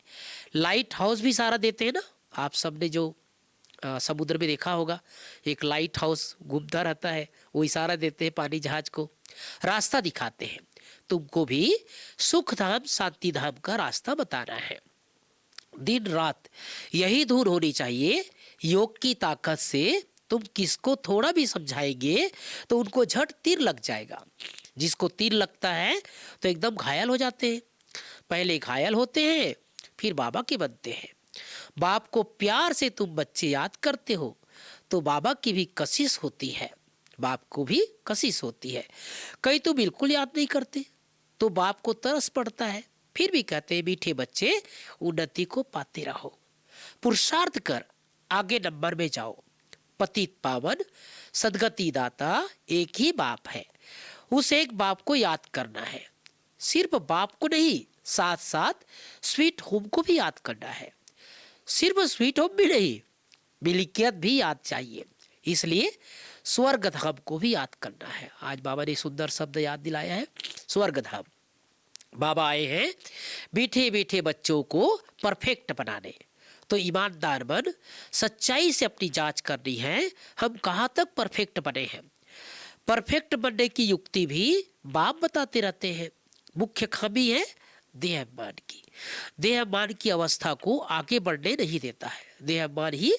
लाइट हाउस भी इशारा देते हैं ना। आप सबने जो समुद्र में देखा होगा, एक लाइट हाउस घूमता रहता है, वो इशारा देते हैं पानी जहाज को, रास्ता दिखाते हैं। तुमको भी सुख धाम शांति धाम का रास्ता बताना है। दिन रात यही धुन होनी चाहिए। योग की ताकत से तुम किसको थोड़ा भी समझाएंगे तो उनको झट तीर लग जाएगा। जिसको तीर लगता है तो एकदम घायल हो जाते हैं। पहले घायल होते हैं फिर बाबा के बनते हैं। बाप को प्यार से तुम बच्चे याद करते हो तो बाबा की भी कशिश होती है, बाप को भी कशिश होती है। कई तो बिल्कुल याद नहीं करते तो बाप को तरस पड़ता है, फिर भी कहते हैं मीठे बच्चे उन्नति को पाते रहो, पुरुषार्थ कर आगे नंबर में जाओ। पतित पावन सदगति दाता एक ही बाप है, उस एक बाप को याद करना है। सिर्फ बाप को नहीं, साथ साथ स्वीट होम को भी याद करना है। सिर्फ स्वीट होम भी नहीं, मिल्कियत भी याद चाहिए, इसलिए स्वर्ग धाम को भी याद करना है। आज बाबा ने सुंदर शब्द याद दिलाया है, स्वर्ग धाम। बाबा आए हैं मीठे मीठे बच्चों को परफेक्ट बनाने, तो ईमानदार बन सच्चाई से अपनी जांच करनी है, हम कहाँ तक परफेक्ट बने हैं। परफेक्ट बनने की युक्ति भी बाप बताते रहते हैं। मुख्य खामी है देहाभिमान की। देहाभिमान की अवस्था को आगे बढ़ने नहीं देता है, देहाभिमान ही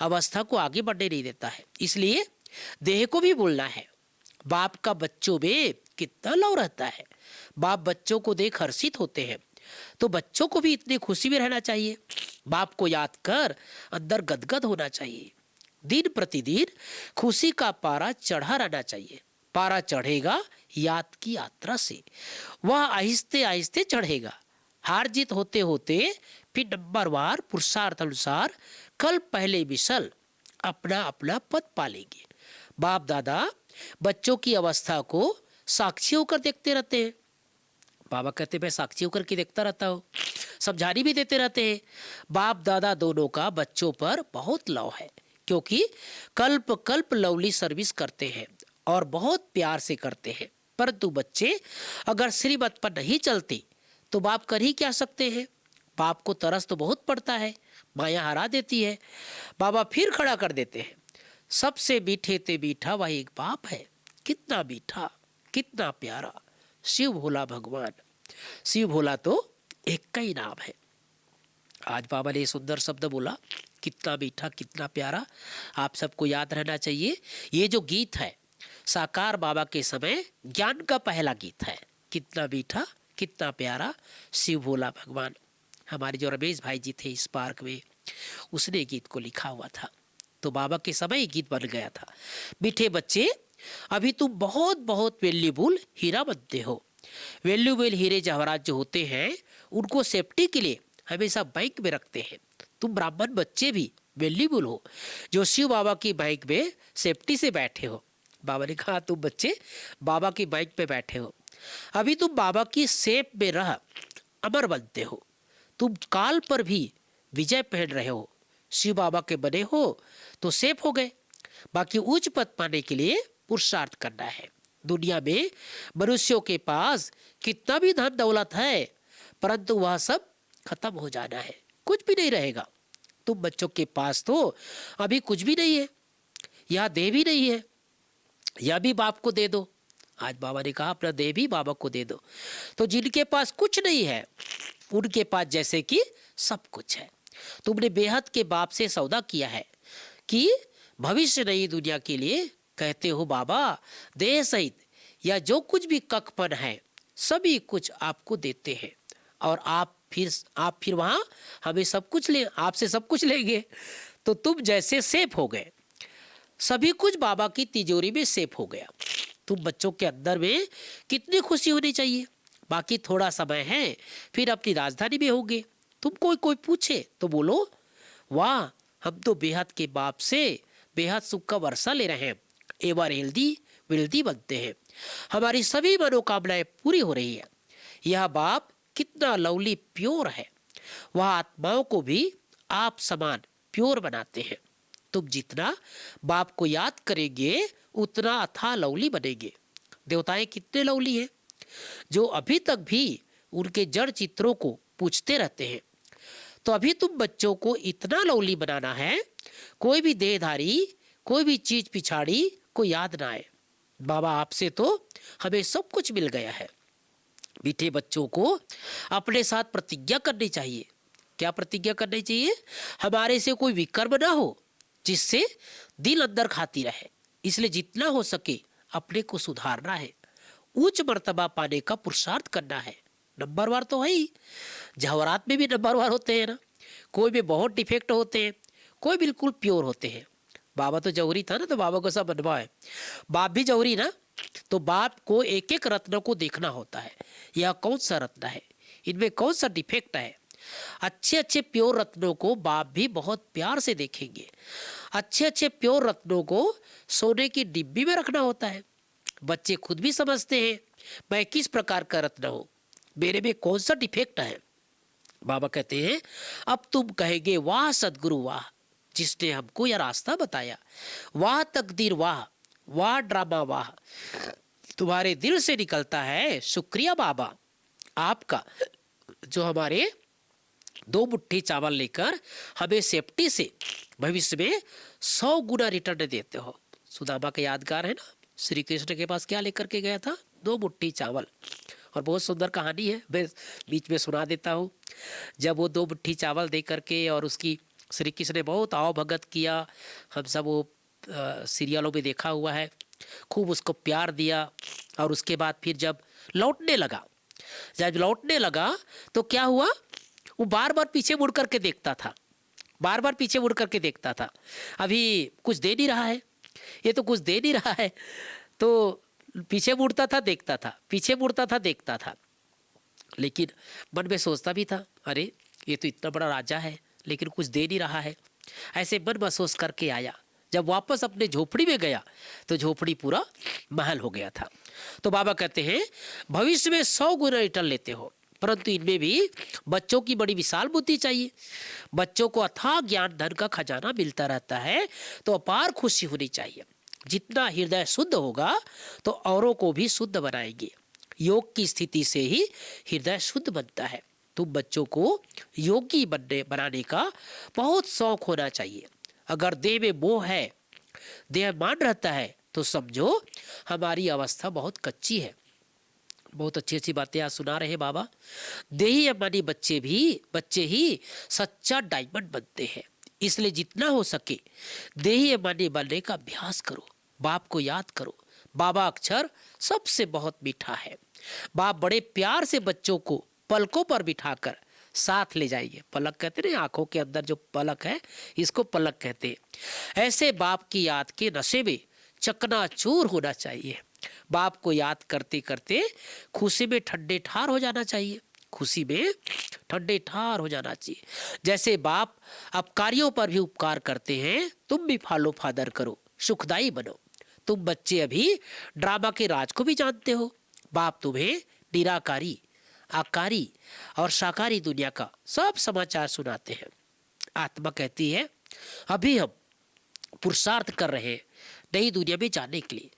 अवस्था को आगे बढ़ने नहीं देता है। इसलिए देह को भी बोलना है। बाप का बच्चों में कितना लव रहता है, बाप बच्चों को देख हर्षित होते हैं, तो बच्चों को भी इतनी खुशी में रहना चाहिए। बाप को याद कर अंदर गदगद होना चाहिए। दिन प्रतिदिन खुशी का पारा चढ़ा रहना चाहिए। पारा चढ़ेगा याद की यात्रा से, वह आहिस्ते आहिस्ते चढ़ेगा। हार जीत होते होते फिर नंबरवार पुरुषार्थ अनुसार कल पहले मिसल अपना अपना पद पालेंगे। बाप दादा बच्चों की अवस्था को साक्षी होकर देखते रहते हैं। बाबा कहते मैं साक्षी होकर के देखता रहता हूँ, समझानी भी देते रहते हैं। बाप दादा दोनों का बच्चों पर बहुत लव है, क्योंकि कल्प कल्प लवली सर्विस करते हैं और बहुत प्यार से करते हैं। परंतु बच्चे अगर श्रीमत पर नहीं चलते तो बाप कर ही क्या सकते हैं। बाप को तरस तो बहुत पड़ता है, माया हरा देती है। बाबा फिर खड़ा कर देते हैं, सबसे मीठे ते मीठा वही एक बाप है, कितना मीठा कितना प्यारा शिव भोला भगवान। शिव भोला तो एक का ही नाम है। आज बाबा ने सुंदर शब्द बोला, कितना मीठा कितना प्यारा, आप सबको याद रहना चाहिए। ये जो गीत है साकार बाबा के समय ज्ञान का पहला गीत है, कितना मीठा कितना प्यारा शिव भोला भगवान। हमारे जो रमेश भाई जी थे इस पार्क में, उसने गीत को लिखा हुआ था, तो बाबा के समय ये गीत बन गया था। मीठे बच्चे अभी तुम बहुत बहुत वैल्यूबल हीरा बनते हो। वैल्यूबल हीरे जवाहरात जो होते हैं उनको सेफ्टी के लिए हमेशा बैंक में रखते हैं। तुम ब्राह्मण बच्चे भी वैल्यूबल हो, जो शिव बाबा की बैंक में सेफ्टी से बैठे हो। बाबा ने कहा तुम बच्चे बाबा की बैंक पे बैठे हो, अभी तुम बाबा की सेफ में रह अमर बनते हो। तुम काल पर भी विजय पहन रहे हो, शिव बाबा के बने हो तो सेफ हो गए। बाकी उच्च पद पाने के लिए पुरुषार्थ करना है। दुनिया में मनुष्यों के पास कितना भी धन दौलत है, परंतु वह सब खत्म हो जाना है, कुछ भी नहीं रहेगा। तुम बच्चों के पास तो अभी कुछ भी नहीं है, यह देह भी नहीं है, यह भी बाप को दे दो। आज बाबा ने कहा अपना देह भी बाबा को दे दो। तो जिनके पास कुछ नहीं है उनके पास जैसे कि सब कुछ है। तुमने बेहद के बाप से सौदा किया है कि भविष्य नई दुनिया के लिए कहते हो बाबा देह सहित या जो कुछ भी कखपन है सभी कुछ आपको देते हैं, और आप फिर वहां हमें सब कुछ ले आपसे सब कुछ लेंगे। तो तुम जैसे सेफ हो गए, सभी कुछ बाबा की तिजोरी में सेफ हो गया। तुम बच्चों के अंदर में कितनी खुशी होनी चाहिए। बाकी थोड़ा समय है फिर अपनी राजधानी में होगे। तुम कोई पूछे तो बोलो वाह हम तो बेहद के बाप से बेहद सुख का वर्षा ले रहे हैं, एवर हेल्दी वेल्दी बनते हैं, हमारी सभी मनोकामनाएं पूरी हो रही है। यह बाप कितना लवली प्योर है, वह आत्माओं को भी आप समान प्योर बनाते हैं। तुम जितना बाप को याद करेंगे उतना अथाह लवली बनेंगे। देवताएं कितने लवली हैं, जो अभी तक भी उनके जड़ चित्रों को पूछते रहते हैं। तो अभी तुम बच्चों को इतना लवली बनाना है, कोई भी देहधारी कोई भी चीज पिछाड़ी को याद ना आए। बाबा आपसे तो हमें सब कुछ मिल गया है। मीठे बच्चों को अपने साथ प्रतिज्ञा करनी चाहिए। क्या प्रतिज्ञा करनी चाहिए? हमारे से कोई विकर्म ना हो जिससे दिल अंदर खाती रहे। इसलिए जितना हो सके अपने को सुधारना है, उच्च मर्तबा पाने का पुरुषार्थ करना है। नंबरवार तो है ही, जवाहरात में भी नंबरवार होते हैं ना। कोई में बहुत डिफेक्ट होते हैं, कोई बिल्कुल प्योर होते हैं। बाबा तो जौहरी था ना, तो बाबा को सब अनुभव है। बाप भी जौहरी ना, तो बाप को एक एक रत्न को देखना होता है, यह कौन सा रत्न है, इनमें कौन सा डिफेक्ट है। अच्छे अच्छे प्योर रत्नों को बाप भी बहुत प्यार से देखेंगे। अच्छे अच्छे प्योर रत्नों को सोने की डिब्बी में रखना होता है। बच्चे खुद भी समझते हैं मैं किस प्रकार का रत्न हूं, मेरे में कौन सा डिफेक्ट है। बाबा कहते हैं अब तुम कहेंगे वाह सदगुरु वाह, जिसने हमको यह रास्ता बताया। वाह तकदीर वाह, वाह ड्रामा वाह, तुम्हारे दिल से निकलता है शुक्रिया बाबा आपका, जो हमारे 2 मुट्ठी चावल लेकर हमें सेफ्टी से भविष्य में 100 गुना रिटर्न देते हो। सुदामा का यादगार है ना, श्री कृष्ण के पास क्या लेकर के गया था, 2 मुट्ठी चावल। और बहुत सुंदर कहानी है, मैं बीच में सुना देता हूँ। जब वो 2 मुट्ठी चावल दे करके और उसकी श्री कृष्ण ने बहुत आओ भगत किया, हम सब वो सीरियलों में देखा हुआ है, खूब उसको प्यार दिया। और उसके बाद फिर जब लौटने लगा तो क्या हुआ, वो बार बार पीछे मुड़ करके देखता था, बार बार पीछे मुड़ करके देखता था। अभी कुछ दे नहीं रहा है, ये तो कुछ दे नहीं रहा है, तो पीछे मुड़ता था देखता था, पीछे मुड़ता था देखता था। लेकिन मन में सोचता भी था अरे ये तो इतना बड़ा राजा है लेकिन कुछ दे नहीं रहा है। ऐसे मन महसूस करके आया। जब वापस अपने झोपड़ी में गया तो झोपड़ी पूरा महल हो गया था। तो बाबा कहते हैं भविष्य में 100 गुना रिटर्न लेते हो, परंतु इनमें भी बच्चों की बड़ी विशाल बुद्धि चाहिए। बच्चों को अथाह ज्ञान धन का खजाना मिलता रहता है तो अपार खुशी होनी चाहिए। जितना हृदय शुद्ध होगा तो औरों को भी शुद्ध बनाएंगे। योग की स्थिति से ही हृदय शुद्ध बनता है। तुम बच्चों को योगी बनाने का बहुत शौक होना चाहिए। अगर देह में मोह है, देह मान रहता है, तो समझो हमारी अवस्था बहुत कच्ची है। बहुत अच्छी अच्छी बातें आज सुना रहे बाबा। देही अभिमानी बच्चे ही सच्चा डायमंड बनते हैं। इसलिए जितना हो सके देही अभिमानी बनने का अभ्यास करो। बाप को याद करो। बाबा अक्षर सबसे बहुत मीठा है। बाप बड़े प्यार से बच्चों को पलकों पर बिठाकर साथ ले जाइए। पलक कहते हैं आंखों के अंदर जो पलक है, इसको पलक कहते हैं। ऐसे बाप की याद के नशे में चकनाचूर होना चाहिए। बाप को याद करते करते खुशी में ठंडे ठार हो जाना चाहिए। खुशी में ठंडे ठार हो जाना चाहिए। जैसे बाप अपकारियों पर भी उपकार करते हैं, तुम भी फॉलो फादर करो, सुखदाई बनो। तुम बच्चे अभी ड्रामा के राज को भी जानते हो। बाप तुम्हें निराकारी, आकारी और साकारी दुनिया का सब समाचार सुनाते हैं। आत्मा कहती है अभी हम पुरुषार्थ कर रहे हैं नई दुनिया में जाने के लिए।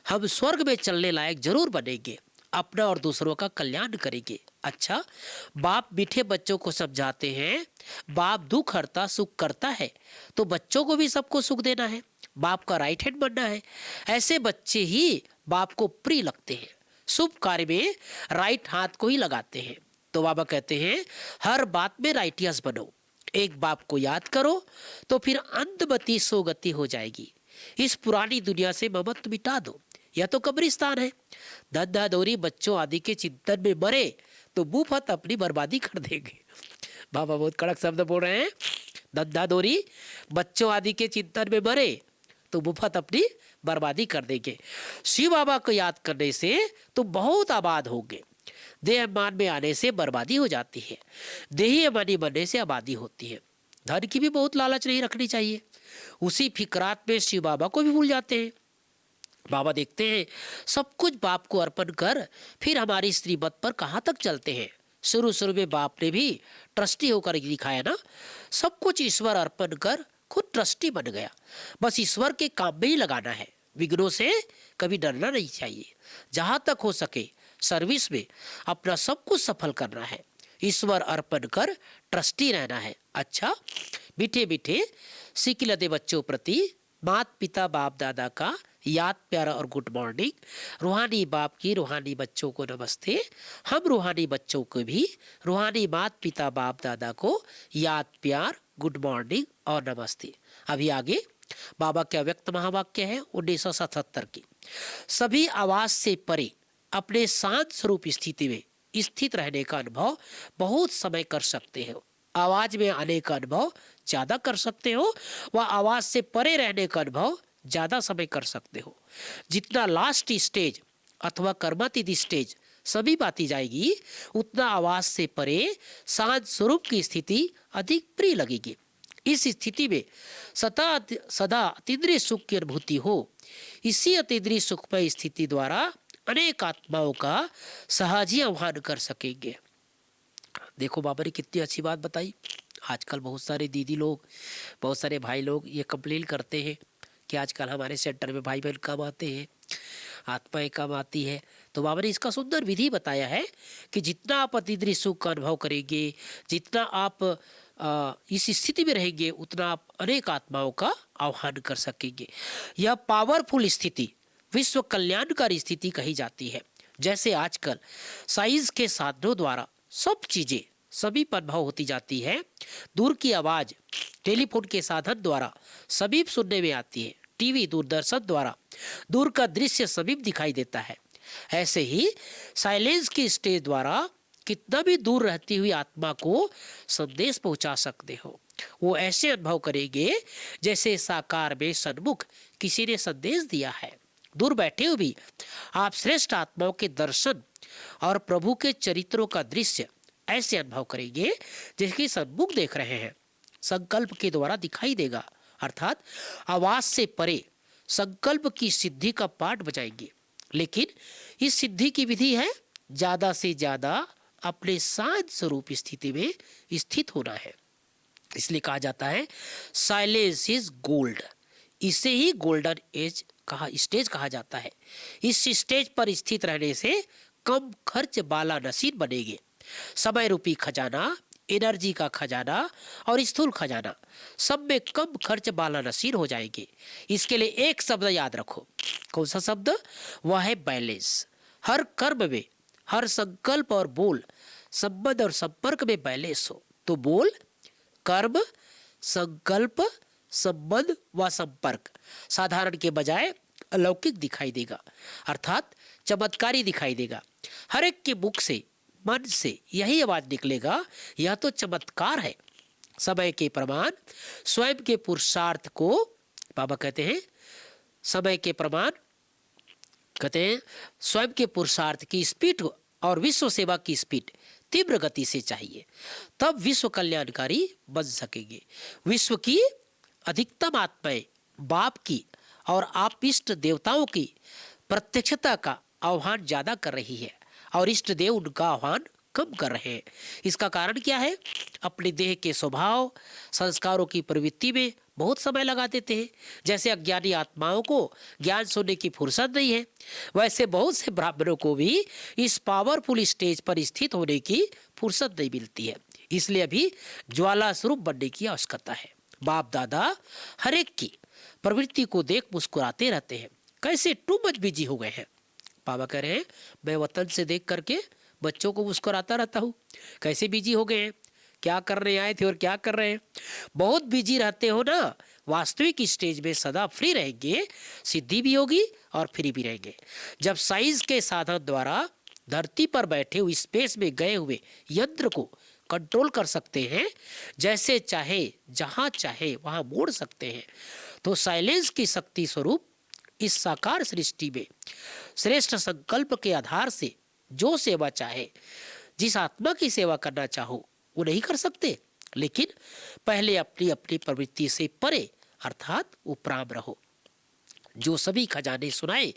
हम स्वर्ग में चलने लायक जरूर बनेंगे, अपना और दूसरों का कल्याण करेंगे। अच्छा, बाप मीठे बच्चों को समझाते हैं बाप दुख हरता सुख करता है, तो बच्चों को भी सबको सुख देना है, बाप का राइट हैंड बनना है। ऐसे बच्चे ही बाप को प्रिय लगते हैं, शुभ कार्य में राइट हाथ को ही लगाते हैं। तो बाबा कहते हैं हर बात में राइटियस बनो। एक बाप को याद करो तो फिर अंतमति सोगति हो जाएगी। इस पुरानी दुनिया से ममत्व मिटा दो, यह तो कब्रिस्तान है। धंधा दौरी बच्चों आदि के चिंतन में मरे तो मुफ्त अपनी बर्बादी कर देंगे। बाबा बहुत कड़क शब्द बोल रहे हैं। धंधा दौरी बच्चों आदि के चिंतन में मरे तो मुफ्त अपनी बर्बादी कर देंगे। शिव बाबा को याद करने से तो बहुत आबाद होंगे। देह अभिमान में आने से बर्बादी हो जाती है, देही अभिमानी बनने से आबादी होती है। धन की भी बहुत लालच नहीं रखनी चाहिए। उसी फिक्रात में शिव बाबा को भी भूल जाते हैं। बाबा देखते हैं सब कुछ बाप को अर्पण कर फिर हमारी श्रीमत पर कहाँ तक चलते हैं। शुरू में बाप ने भी ट्रस्टी होकर दिखाया ना, सब कुछ ईश्वर अर्पण कर खुद ट्रस्टी बन गया। बस ईश्वर के काम में ही लगाना है, विघ्नों से कभी डरना नहीं चाहिए। जहां तक हो सके सर्विस में अपना सब कुछ सफल करना है, ईश्वर अर्पण कर ट्रस्टी रहना है। अच्छा, मीठे मीठे सिकिलदे बच्चों प्रति माता पिता बाप दादा का याद प्यारा और गुड मॉर्निंग। रूहानी बाप की रूहानी बच्चों को नमस्ते। हम रूहानी बच्चों को भी रूहानी माता पिता बाप दादा को याद प्यार, गुड मॉर्निंग और नमस्ते। अभी आगे बाबा के अव्यक्त महावाक्य है 1977 की। सभी आवाज से परे अपने शांत स्वरूप स्थिति में स्थित रहने का अनुभव बहुत समय कर सकते हो। आवाज में आने का अनुभव ज्यादा कर सकते हो, व आवाज से परे रहने का अनुभव ज्यादा समय कर सकते हो। जितना लास्ट स्टेज अथवा कर्मातीत स्टेज सभी बाती जाएगी, उतना आवाज से परे शांत स्वरूप की स्थिति अधिक प्रिय लगेगी। इस स्थिति में सदा अतीन्द्रिय सुख की अनुभूति हो। इसी अतीन्द्रिय सुखमय स्थिति द्वारा अनेक आत्माओं का सहज ही आह्वान कर सकेंगे। देखो बाबा ने कितनी अच्छी बात बताई। आजकल बहुत सारे दीदी लोग, बहुत सारे भाई लोग ये कंप्लेन करते हैं कि आजकल हमारे सेंटर में भाई बहन कम आते हैं, आत्माएं कम आती है। तो बाबा ने इसका सुंदर विधि बताया है कि जितना आप अतीन्द्रिय सुख का अनुभव करेंगे, जितना आप इस स्थिति में रहेंगे, उतना आप अनेक आत्माओं का आह्वान कर सकेंगे। यह पावरफुल स्थिति विश्व कल्याणकारी स्थिति कही जाती है। जैसे आजकल साइंस के साधनों द्वारा सब चीजें सभी पर अनुभव होती जाती है। दूर की आवाज टेलीफोन के साधन द्वारा सभी सुनने में आती है। टीवी दूरदर्शन द्वारा दूर का दृश्य सभी दिखाई देता है। ऐसे ही साइलेंस की स्टेज द्वारा कितना भी दूर रहती हुई आत्मा को संदेश पहुंचा सकते हो। वो ऐसे अनुभव करेंगे जैसे साकार में सन्मुख किसी ने संदेश दिया है। दूर बैठे हुए भी आप श्रेष्ठ आत्माओं के दर्शन और प्रभु के चरित्रों का दृश्य ऐसे अनुभव करेंगे जिसकी सन्मुख देख रहे हैं। संकल्प के द्वारा दिखाई देगा, अर्थात आवाज से परे संकल्प की सिद्धि का पाठ बजाएंगे। लेकिन इस सिद्धि की विधि है ज्यादा से ज्यादा अपने शांत स्वरूप स्थिति में स्थित होना है। इसलिए कहा जाता है साइलेंस इज गोल्ड। इसे ही गोल्डन एज स्टेज कहा जाता है। इस स्टेज पर स्थित रहने से कम खर्च वाला नसीब बनेंगे। समय रूपी खजाना, एनर्जी का खजाना और स्थूल खजाना सब में कम खर्च वाला नसीब हो जाएंगे। इसके लिए एक शब्द याद रखो। कौन सा शब्द? वह है बैलेंस। हर कर्म में, हर संकल्प और बोल, संबंध और संपर्क में बैलेंस हो तो बोल, कर्म, संकल्प, संबंध व संपर्क साधारण के बजाय अलौकिक दिखाई देगा, अर्थात चमत्कारी दिखाई देगा। हर एक के मुख से, मन से यही आवाज निकलेगा, यह तो चमत्कार है। समय के प्रमाण स्वयं के पुरुषार्थ को, बाबा कहते हैं समय के प्रमाण कहते हैं स्वयं के पुरुषार्थ की स्पीड और विश्व सेवा की स्पीड तीव्र गति से चाहिए, तब विश्व कल्याणकारी बन सकेंगे। विश्व की अधिकतम आत्माएं बाप की और आप इष्ट देवताओं की प्रत्यक्षता का आह्वान ज्यादा कर रही है और इष्ट देव उनका आह्वान कम कर रहे हैं। इसका कारण क्या है? अपने देह के स्वभाव, संस्कारों की प्रवृत्ति में बहुत समय लगा देते हैं। जैसे अज्ञानी आत्माओं को ज्ञान सुनने की फुर्सत नहीं है, वैसे बहुत से ब्राह्मणों को भी इस पावरफुल स्टेज पर स्थित होने की फुर्सत नहीं मिलती है। इसलिए अभी ज्वाला स्वरूप बनने की आवश्यकता है। बाप दादा हर एक की प्रवृत्ति को देख मुस्कुराते रहते हैं। कैसे टू मच बिजी हो गए हैं। बाबा कह रहे हैं मैं वतन से देख करके बच्चों को मुस्कुराता रहता हूँ। कैसे बिजी हो गए हैं, क्या करने आए थे और क्या कर रहे हैं। बहुत बिजी रहते हो ना। वास्तविक स्टेज में सदा फ्री रहेंगे, सिद्धि भी होगी और फ्री भी रहेंगे। जब साइंस के साधन द्वारा धरती पर बैठे हुए स्पेस में गए हुए यंत्र को कंट्रोल कर सकते हैं, जैसे चाहे जहां चाहे वहां मोड़ सकते हैं, तो साइलेंस की शक्ति स्वरूप इस साकार सृष्टि में श्रेष्ठ संकल्प के आधार से जो सेवा चाहे, जिस आत्मा की सेवा करना चाहो वो नहीं कर सकते। लेकिन पहले अपनी अपनी प्रवृत्ति से परे अर्थात उपराम रहो। जो सभी खजाने सुनाए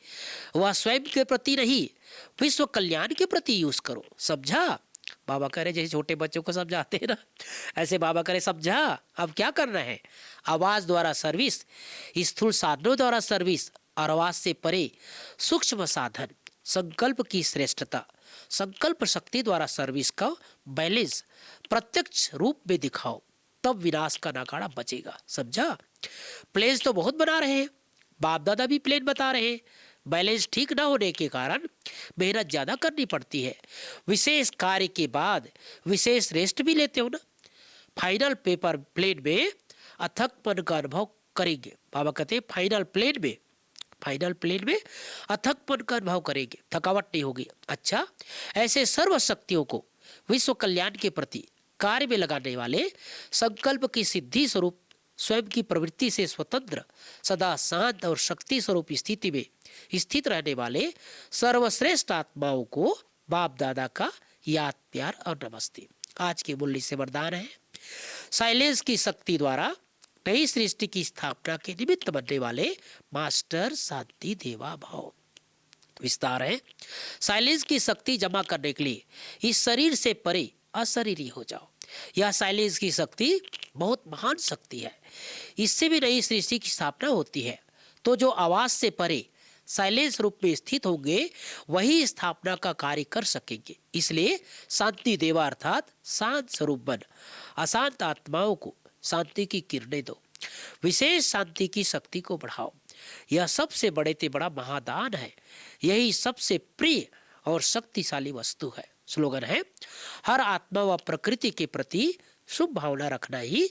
वह स्वयं के प्रति नहीं, विश्व कल्याण के प्रति यूज करो। समझा? बाबा कह रहे जैसे छोटे बच्चों को समझाते हैं ना, ऐसे बाबा कह रहे समझा अब क्या करना है। आवाज द्वारा सर्विस, स्थूल साधनों द्वारा सर्विस और आवाज से परे सूक्ष्म साधन, संकल्प की श्रेष्ठता, संकल्प शक्ति द्वारा सर्विस का बैलेंस प्रत्यक्ष रूप में दिखाओ, तब विनाश का नगाड़ा बचेगा। समझा? प्लेन तो बहुत बना रहे हैं, बाप दादा भी प्लेन बता रहे हैं। बैलेंस ठीक ना होने के कारण मेहनत ज्यादा करनी पड़ती है। विशेष कार्य के बाद विशेष रेस्ट भी लेते हो ना। फाइनल पेपर प्लेन में अथक मन का अनुभव करेंगे। बाबा कहते हैं फाइनल प्लेन में अथक मन का अनुभव करेंगे, थकावट नहीं होगी। अच्छा, ऐसे सर्व शक्तियों को विश्व कल्याण के प्रति कार्य में लगाने वाले, संकल्प की सिद्धि स्वरूप स्वयं की प्रवृत्ति से स्वतंत्र, सदा शांत और शक्ति स्वरूप स्थिति में स्थित रहने वाले सर्वश्रेष्ठ आत्माओं को बाप दादा का याद, प्यार और नमस्ते। आज की मुरली से वरदान है, साइलेंस की शक्ति द्वारा नई सृष्टि की स्थापना के निमित्त बनने वाले मास्टर शांति देवा भाव। विस्तार है, साइलेंस की शक्ति जमा करने के लिए इस शरीर से परे अशरीरी हो जाओ। यह साइलेंस की शक्ति बहुत महान शक्ति है, इससे भी नई सृष्टि की स्थापना होती है। तो जो आवाज से परे साइलेंस रूप में स्थित होंगे वही स्थापना का कार्य कर सकेंगे। इसलिए शांति देवा अर्थात शांत स्वरूप बन अशांत आत्माओं को शांति की किरणें दो, विशेष शांति की शक्ति को बढ़ाओ। यह सबसे बड़े से बड़ा महादान है, यही सबसे प्रिय और शक्तिशाली वस्तु है। स्लोगन है, हर आत्मा व प्रकृति के प्रति शुभ भावना रखना ही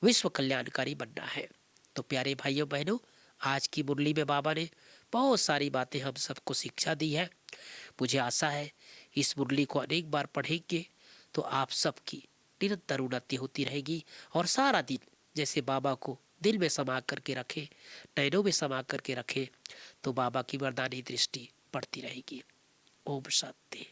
विश्व कल्याणकारी बनना है। तो प्यारे भाइयों बहनों, आज की मुरली में बाबा ने बहुत सारी बातें हम सबको शिक्षा दी है। मुझे आशा है इस मुरली को अनेक बार पढ़ेंगे तो आप सबकी निरंतर उन्नति होती रहेगी और सारा दिन जैसे बाबा को दिल में समा करके रखे, नैनों में समा करके रखे, तो बाबा की वरदानी दृष्टि बढ़ती रहेगी। ओम शांति।